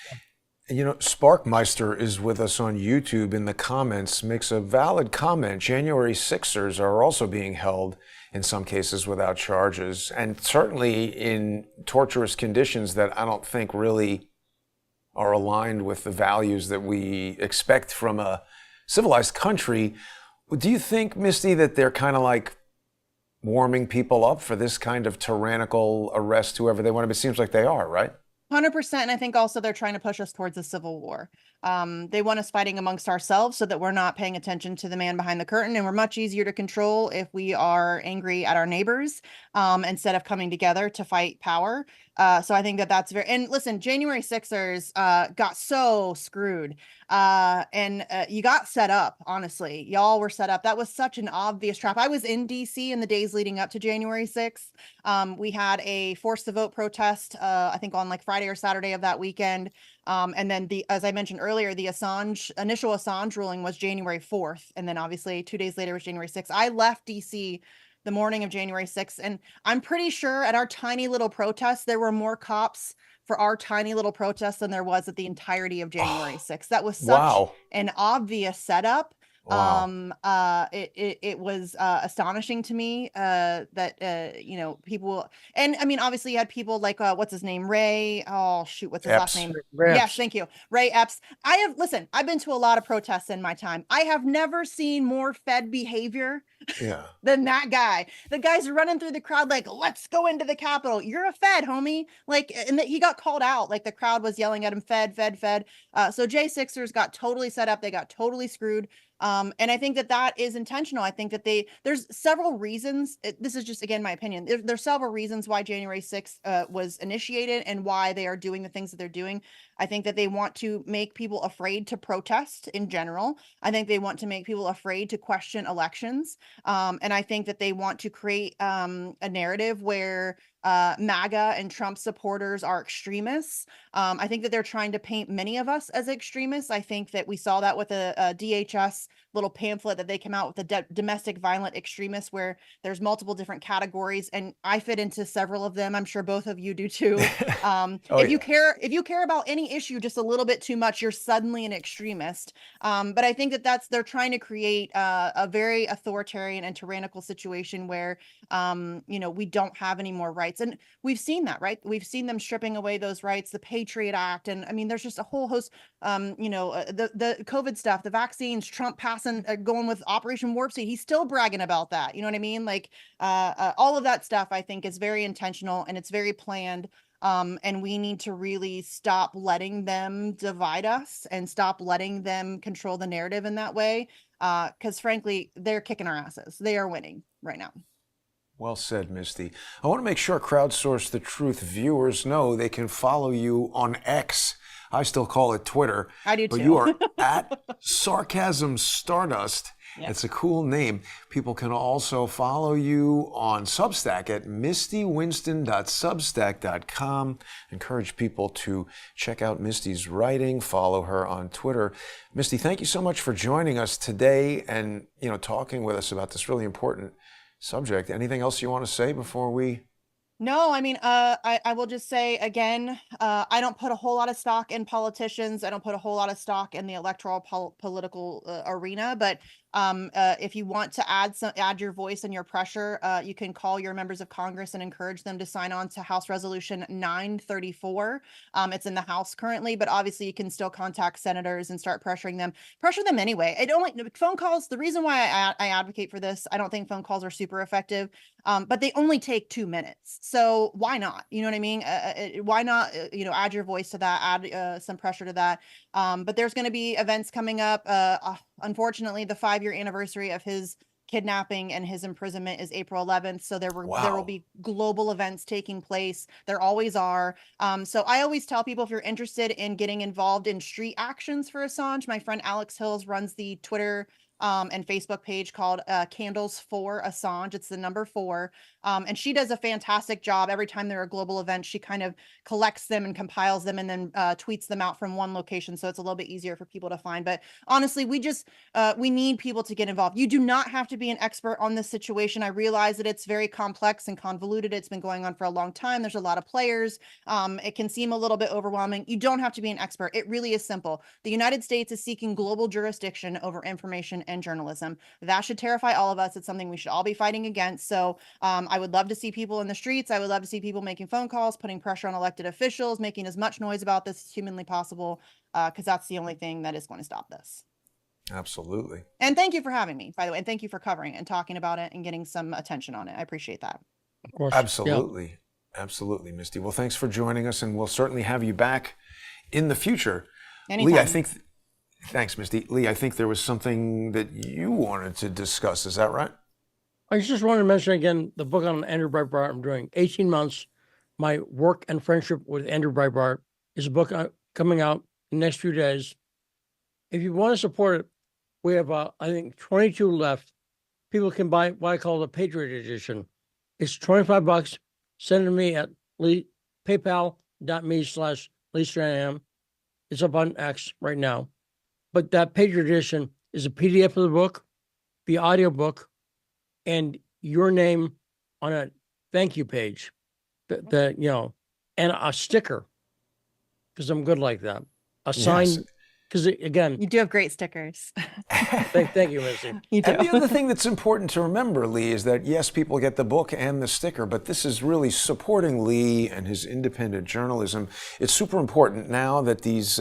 You know, Sparkmeister is with us on YouTube in the comments, makes a valid comment. January 6ers are also being held in some cases without charges, and certainly in torturous conditions that I don't think really are aligned with the values that we expect from a civilized country. Do you think, Misty, that they're kind of like warming people up for this kind of tyrannical arrest, whoever they want to be? It seems like they are, right? 100%. And I think also they're trying to push us towards a civil war. They want us fighting amongst ourselves so that we're not paying attention to the man behind the curtain. And we're much easier to control if we are angry at our neighbors instead of coming together to fight power. So I think that that's very, and listen, January 6ers got so screwed and you got set up, honestly. Y'all were set up. That was such an obvious trap. I was in DC in the days leading up to January 6th. We had a force the vote protest, I think on like Friday or Saturday of that weekend. And then as I mentioned earlier, the initial Assange ruling was January 4th. And then obviously 2 days later was January 6th. I left DC the morning of January 6th. And I'm pretty sure at our tiny little protest, there were more cops for our tiny little protest than there was at the entirety of January 6th. That was such an obvious setup. Wow. It was astonishing to me that you know, people, and I mean, obviously you had people like what's his name, Ray, oh shoot, what's his last name? Yes, thank you, Ray Epps. I've been to a lot of protests in my time. I have never seen more Fed behavior than that guy. The guy's running through the crowd like, let's go into the Capitol. You're a Fed, homie. Like, and he got called out. Like the crowd was yelling at him, Fed, Fed, Fed. So J6ers got totally set up. They got totally screwed. And I think that that is intentional. I think that there's several reasons. This is just, again, my opinion. There's several reasons why January 6th was initiated and why they are doing the things that they're doing. I think that they want to make people afraid to protest in general. I think they want to make people afraid to question elections. And I think that they want to create a narrative where MAGA and Trump supporters are extremists. I think that they're trying to paint many of us as extremists. I think that we saw that with a DHS little pamphlet that they came out with, the domestic violent extremists, where there's multiple different categories, and I fit into several of them. I'm sure both of you do too. If you care about any issue just a little bit too much, you're suddenly an extremist. But I think that they're trying to create a very authoritarian and tyrannical situation where you know, we don't have any more rights. And we've seen that, right? We've seen them stripping away those rights, the Patriot Act. And I mean, there's just a whole host, you know, the COVID stuff, the vaccines, Trump going with Operation Warp Speed. He's still bragging about that. You know what I mean? Like all of that stuff, I think, is very intentional and it's very planned. And we need to really stop letting them divide us and stop letting them control the narrative in that way. Because frankly, they're kicking our asses. They are winning right now. Well said, Misty. I want to make sure Crowdsource the Truth viewers know they can follow you on X. I still call it Twitter. I do but too. You are at Sarcasm Stardust. Yeah. It's a cool name. People can also follow you on Substack at mistywinston.substack.com. Encourage people to check out Misty's writing, follow her on Twitter. Misty, thank you so much for joining us today and talking with us about this really important subject. Anything else you want to say before we? No, I mean, I will just say again, I don't put a whole lot of stock in politicians. I don't put a whole lot of stock in the electoral political arena. But if you want to add your voice and your pressure, you can call your members of Congress and encourage them to sign on to House Resolution 934. It's in the House currently, but obviously you can still contact senators and start pressuring them. Pressure them anyway. Phone calls. The reason why I advocate for this, I don't think phone calls are super effective. But they only take 2 minutes. So why not? You know what I mean? Why not, add your voice to that, add some pressure to that. But there's going to be events coming up. Unfortunately, the 5-year anniversary of his kidnapping and his imprisonment is April 11th. So there will be global events taking place. There always are. So I always tell people, if you're interested in getting involved in street actions for Assange, my friend Alex Hills runs the Twitter and Facebook page called Candles for Assange. It's the number 4. And she does a fantastic job. Every time there are global events, she kind of collects them and compiles them and then tweets them out from one location. So it's a little bit easier for people to find. But honestly, we need people to get involved. You do not have to be an expert on this situation. I realize that it's very complex and convoluted. It's been going on for a long time. There's a lot of players. It can seem a little bit overwhelming. You don't have to be an expert. It really is simple. The United States is seeking global jurisdiction over information and journalism. That should terrify all of us. It's something we should all be fighting against. So I would love to see people in the streets. I would love to see people making phone calls, putting pressure on elected officials, making as much noise about this as humanly possible, because that's the only thing that is going to stop this. Absolutely. And thank you for having me, by the way. And thank you for covering and talking about it and getting some attention on it. I appreciate that. Of course. Absolutely. Yeah. Absolutely, Misty. Well, thanks for joining us, and we'll certainly have you back in the future. Anytime. Lee, thanks, Misty. Lee, I think there was something that you wanted to discuss. Is that right? I just wanted to mention again the book on Andrew Breitbart I'm doing. 18 months, My Work and Friendship with Andrew Breitbart is a book coming out in the next few days. If you want to support it, we have, I think, 22 left. People can buy what I call the Patriot Edition. It's $25. Send it to me at paypal.me/Lee Stranahan. It's up on X right now. But that Patriot Edition is a PDF of the book, the audiobook, and your name on a thank you page, and a sticker, because I'm good like that. A sign, because again, you do have great stickers. Thank you, Misty. You do. And the other thing that's important to remember, Lee, is that yes, people get the book and the sticker, but this is really supporting Lee and his independent journalism. It's super important now that these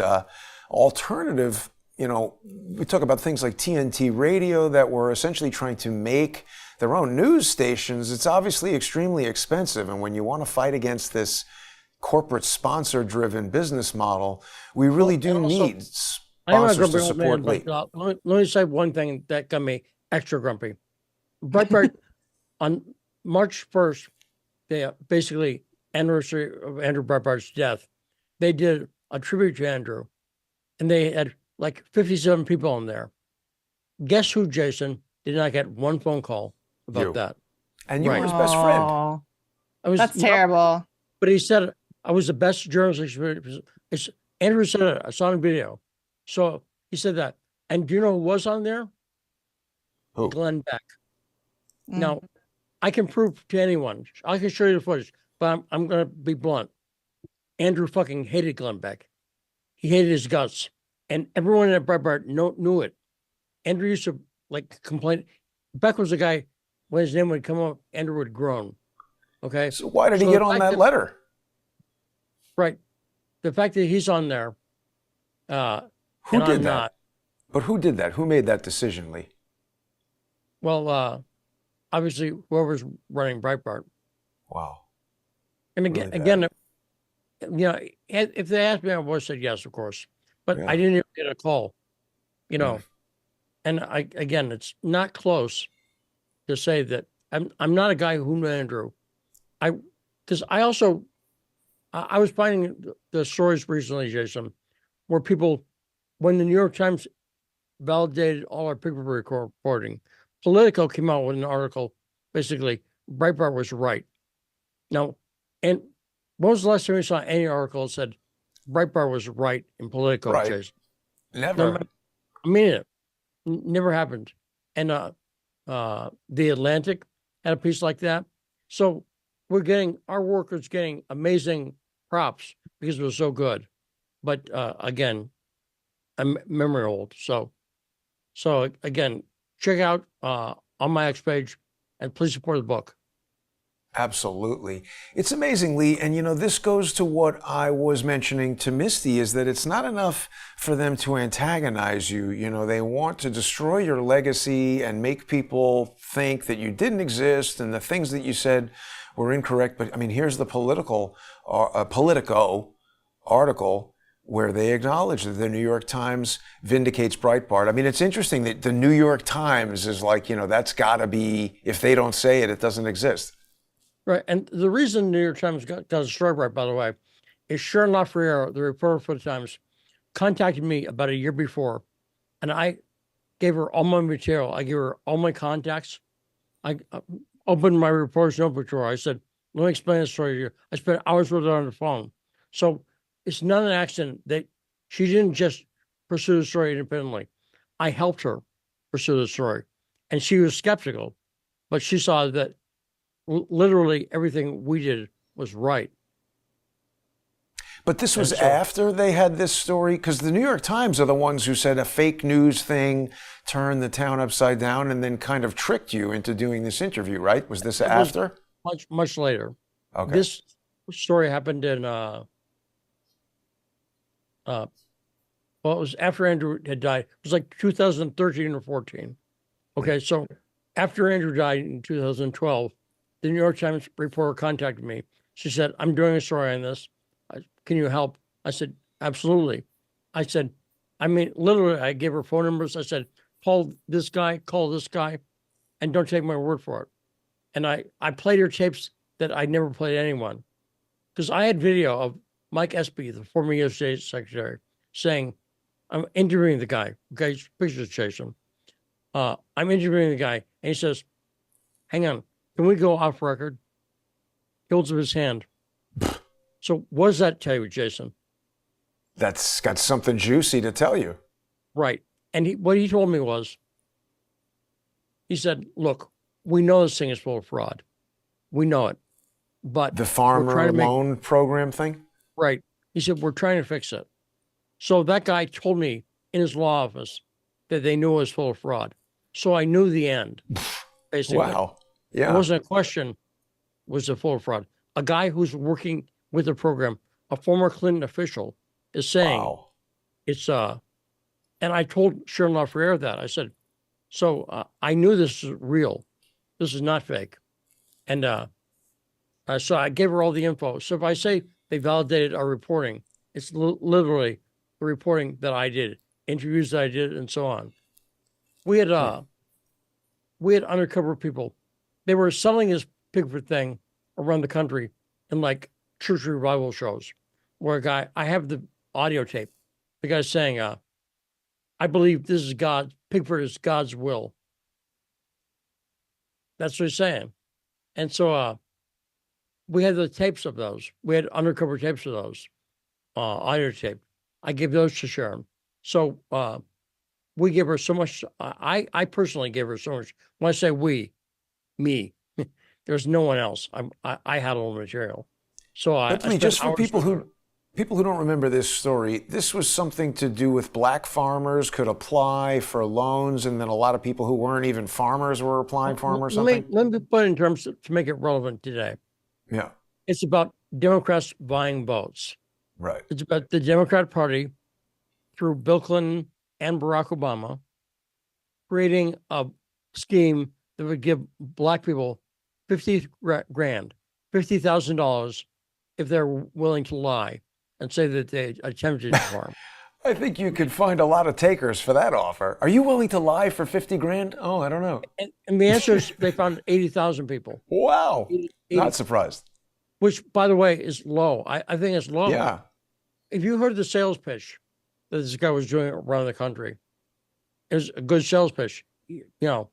alternative, we talk about things like TNT radio that were essentially trying to make their own news stations. It's obviously extremely expensive. And when you want to fight against this corporate sponsor-driven business model, we really do need sponsors to support Lee. Let me say one thing that got me extra grumpy. Breitbart, on March 1st, basically anniversary of Andrew Breitbart's death, they did a tribute to Andrew, and they had like 57 people on there. Guess who, Jason, did not get one phone call about that? And you were his best friend. That's terrible. But he said, I was the best journalist. Andrew said it. I saw it on video. So he said that. And do you know who was on there? Who? Glenn Beck. Now, I can prove to anyone. I can show you the footage, but I'm going to be blunt. Andrew fucking hated Glenn Beck. He hated his guts. And everyone at Breitbart knew it. Andrew used to complain. Beck was the guy, when his name would come up, Andrew would groan. Okay. So why did he get on that letter? Right. The fact that he's on there. Who did that? But who did that? Who made that decision, Lee? Well, obviously, whoever's running Breitbart. Wow. And again, if they asked me, I would have said yes, of course. But Yeah. I didn't even get a call, And again, it's not close to say that I'm not a guy who knew Andrew. Because I was finding the stories recently, Jason, where people, when the New York Times validated all our paper reporting, Politico came out with an article, basically, Breitbart was right. Now, and when was the last time you saw any article that said Breitbart was right in Politico, Right. Jason? Never. I mean it. Never happened. And the Atlantic had a piece like that. So our work is getting amazing props because it was so good. But again, I'm memory old. So again, check out on my X page and please support the book. Absolutely. It's amazing, Lee. And, this goes to what I was mentioning to Misty, is that it's not enough for them to antagonize you. They want to destroy your legacy and make people think that you didn't exist and the things that you said were incorrect. But, here's the Politico article where they acknowledge that the New York Times vindicates Breitbart. It's interesting that the New York Times is like, that's got to be, if they don't say it, it doesn't exist. Right. And the reason the New York Times got destroyed, right, by the way, is Sharon LaFerriere, the reporter for the Times, contacted me about a year before, and I gave her all my material. I gave her all my contacts. I opened my reporter's notebook drawer. I said, let me explain the story to you. I spent hours with her on the phone. So it's not an accident that she didn't just pursue the story independently. I helped her pursue the story. And she was skeptical, but she saw that literally everything we did was right. But this was after they had this story, because the New York Times are the ones who said a fake news thing turned the town upside down and then kind of tricked you into doing this interview, right? Was this after? Much later. Okay. This story happened in it was after Andrew had died. It was like 2013 or 14. Okay, so after Andrew died in 2012, the New York Times reporter contacted me. She said, I'm doing a story on this. Can you help? I said, absolutely. I said, literally, I gave her phone numbers. I said, call this guy, and don't take my word for it. And I played her tapes that I never played anyone. Because I had video of Mike Espy, the former U.S. State Secretary, saying, I'm interviewing the guy. Okay, pictures chase him. I'm interviewing the guy, and he says, hang on, can we go off record? He holds up his hand. So what does that tell you, Jason? That's got something juicy to tell you. Right. And what he told me was, he said, look, we know this thing is full of fraud. We know it. But the farmer loan program thing? Right. He said, we're trying to fix it. So that guy told me in his law office that they knew it was full of fraud. So I knew the end, basically. Wow. Yeah. It wasn't a question, was it full of fraud? A guy who's working with the program, a former Clinton official, is saying it's and I told Sharon LaFerriere that. I said, so I knew this is real. This is not fake. And so I gave her all the info. So if I say they validated our reporting, it's literally the reporting that I did, interviews that I did, and so on. We had undercover people. They were selling this Bigfoot thing around the country in like church revival shows, where a guy, I have the audio tape, the guy's saying, I believe this is God, Bigfoot is God's will. That's what he's saying. And so we had the tapes of those. We had undercover tapes of those, audio tape. I gave those to Sharon. So we give her so much. I personally gave her so much. When I say we, me, there's no one else. I had all the material. So but Lee, just for people who don't remember this story, this was something to do with black farmers could apply for loans, and then a lot of people who weren't even farmers were applying for them or something? Let me put it in terms to make it relevant today. Yeah. It's about Democrats buying votes. Right. It's about the Democrat Party, through Bill Clinton and Barack Obama, creating a scheme that would give black people $50,000 if they're willing to lie and say that they attempted to farm. I think you could find a lot of takers for that offer. Are you willing to lie for 50 grand? Oh, I don't know. And the answer is they found 80,000 people. Wow. 80, Not surprised. which, by the way, is low. I think it's low. Yeah. If you heard the sales pitch that this guy was doing around the country, it was a good sales pitch. You know,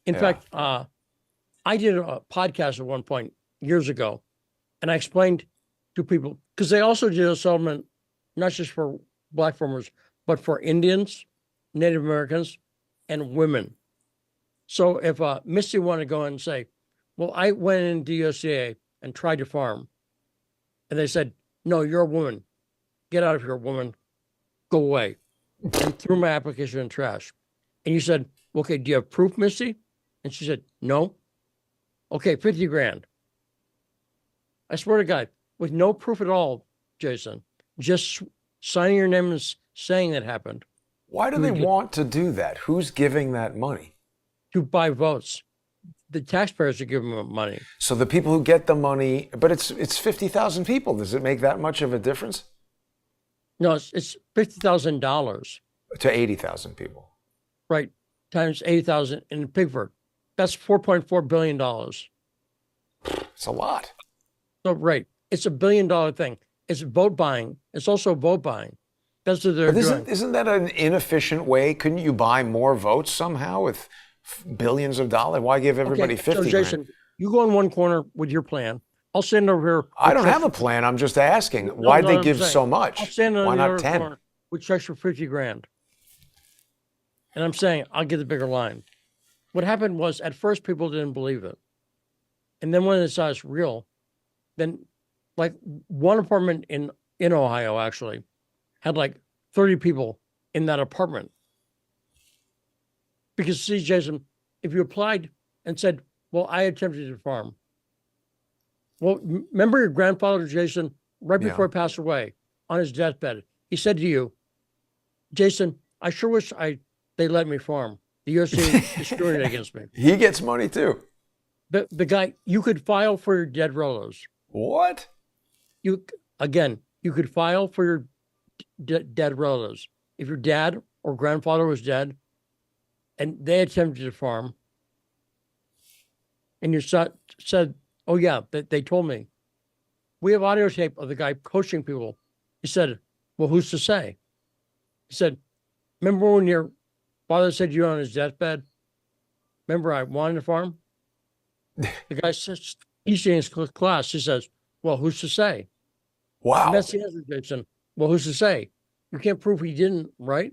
in Yeah. fact, I did a podcast at one point years ago, and I explained to people, because they also did a settlement, not just for Black farmers, but for Indians, Native Americans, and women. So if Misty wanted to go in and say, well, I went in DOCA and tried to farm, and they said, no, you're a woman. Get out of here, woman. Go away. And threw my application in the trash. And you said, okay, do you have proof, Misty? And she said, no. Okay, 50 grand. I swear to God, with no proof at all, Jason, just signing your name and saying that happened. Why do they want to do that? Who's giving that money? To buy votes. The taxpayers are giving them money. So the people who get the money, but it's 50,000 people. Does it make that much of a difference? No, it's $50,000. To 80,000 people. Right, times 80,000 in Pigford. That's $4.4 billion. It's a lot. So, right, it's $1 billion thing. It's vote buying. It's also vote buying. That's what they're doing. Isn't that an inefficient way? Couldn't you buy more votes somehow with billions of dollars? Why give everybody 50 so Jason, grand? you go in one corner with your plan. I'll stand over here. I don't have a plan. I'm just asking. Why'd they give so much? I'll stand on Why the not other 10? corner with checks for 50 grand. And I'm saying, I'll get the bigger line. What happened was, at first, people didn't believe it. And then when they saw it's real, then like one apartment in Ohio actually had like 30 people in that apartment. Because see, Jason, if you applied and said, well, I attempted to farm. Well, remember your grandfather, Jason, right before he passed away on his deathbed, he said to you, Jason, I sure wish they let me farm. The USA discriminated against me. He gets money too. The guy, you could file for your dead relatives. What? You could file for your dead relatives. If your dad or grandfather was dead and they attempted to farm, and you said, oh yeah, they told me. We have audio tape of the guy coaching people. He said, well, who's to say? He said, remember when your father said you're on his deathbed? Remember I wanted to farm? The guy says, he's in his class. He says, well, who's to say? Wow. And that's the answer, Jason. Well, who's to say? You can't prove he didn't, right?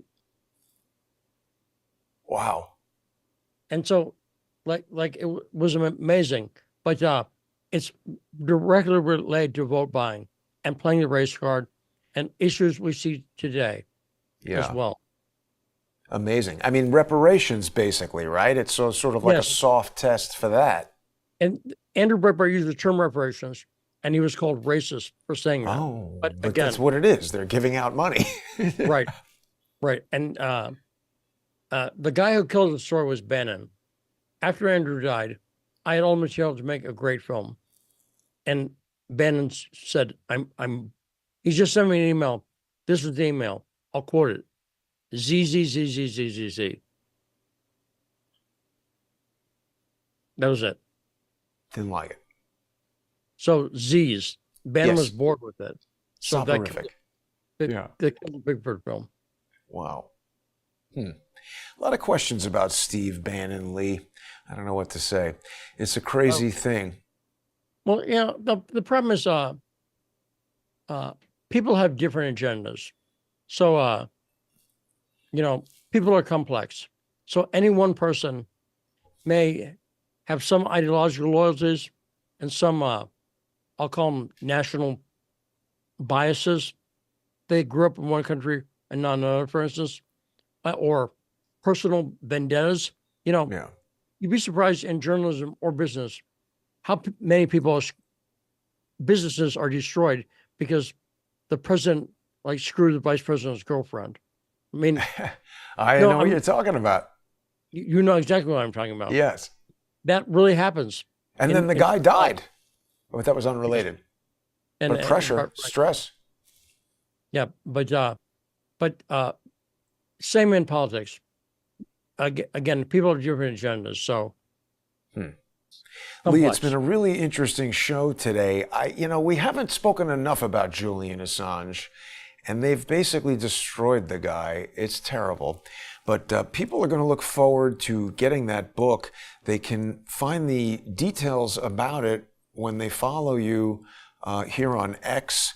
Wow. And so, like it was amazing. But it's directly related to vote buying and playing the race card and issues we see today as well. Amazing. I mean, reparations, basically, right? It's sort of like a soft test for that. And Andrew Breitbart used the term reparations, and he was called racist for saying that. Oh, but again, that's what it is. They're giving out money. right. And the guy who killed the story was Bannon. After Andrew died, I had all the material to make a great film. And Bannon said, he just sent me an email. This is the email. I'll quote it. Z. That was it. Didn't like it. So Z's. Bannon was bored with it. So Soporific. They killed the Bigfoot film. Wow. A lot of questions about Steve Bannon, Lee. I don't know what to say. It's a crazy thing. Well, the problem is people have different agendas. So, people are complex. So any one person may have some ideological loyalties and some, I'll call them national biases. They grew up in one country and not another, for instance, or personal vendettas. You'd be surprised in journalism or business how many businesses are destroyed because the president screwed the vice president's girlfriend. I mean, I know what you're talking about. You know exactly what I'm talking about. And, But pressure, stress. Yeah, but same in politics. Again, people have different agendas, so. Lee, it's been a really interesting show today. We haven't spoken enough about Julian Assange, and they've basically destroyed the guy. It's terrible. But people are going to look forward to getting that book. They can find the details about it when they follow you here on X.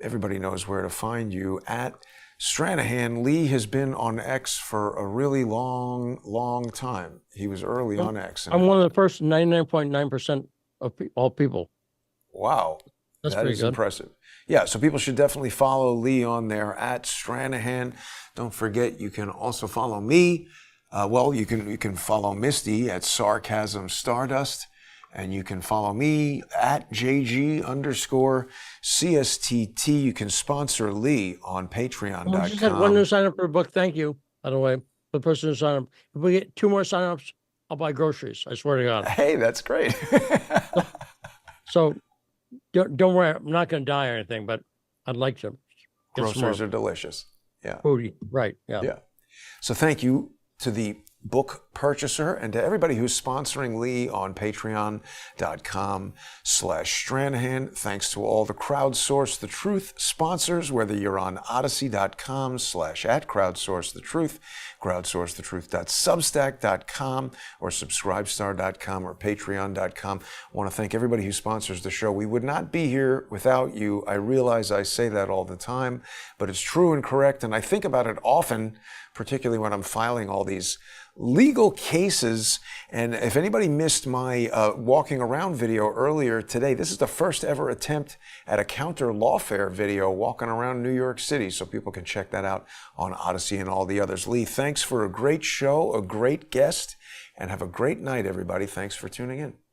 Everybody knows where to find you at Stranahan. Lee has been on X for a really long time. He was early on X. I'm one of the first 99.9% of all people. Wow. That's that pretty is good. Impressive. Yeah, so people should definitely follow Lee on there at Stranahan. Don't forget, you can also follow me. You can follow Misty at Sarcasm Stardust. And you can follow me at JG_CSTT. You can sponsor Lee on Patreon.com. We just had one new sign up for a book. Thank you, by the way, for the person who signed up. If we get 2 more sign-ups, I'll buy groceries. I swear to God. Hey, that's great. So don't worry. I'm not going to die or anything, but I'd like to get Groceries are delicious. Yeah. Foodie. Right. Yeah. Yeah. So thank you to the book purchaser and to everybody who's sponsoring Lee on patreon.com/Stranahan. Thanks to all the Crowdsource the Truth sponsors, whether you're on odyssey.com/@Crowdsource the Truth, crowdsourcethetruth.substack.com, or subscribestar.com or patreon.com. I want to thank everybody who sponsors the show. We would not be here without you. I realize I say that all the time, but it's true and correct, and I think about it often, particularly when I'm filing all these legal cases. And if anybody missed my walking around video earlier today, this is the first ever attempt at a counter lawfare video walking around New York City. So people can check that out on Odyssey and all the others. Lee, thanks for a great show, a great guest, and have a great night, everybody. Thanks for tuning in.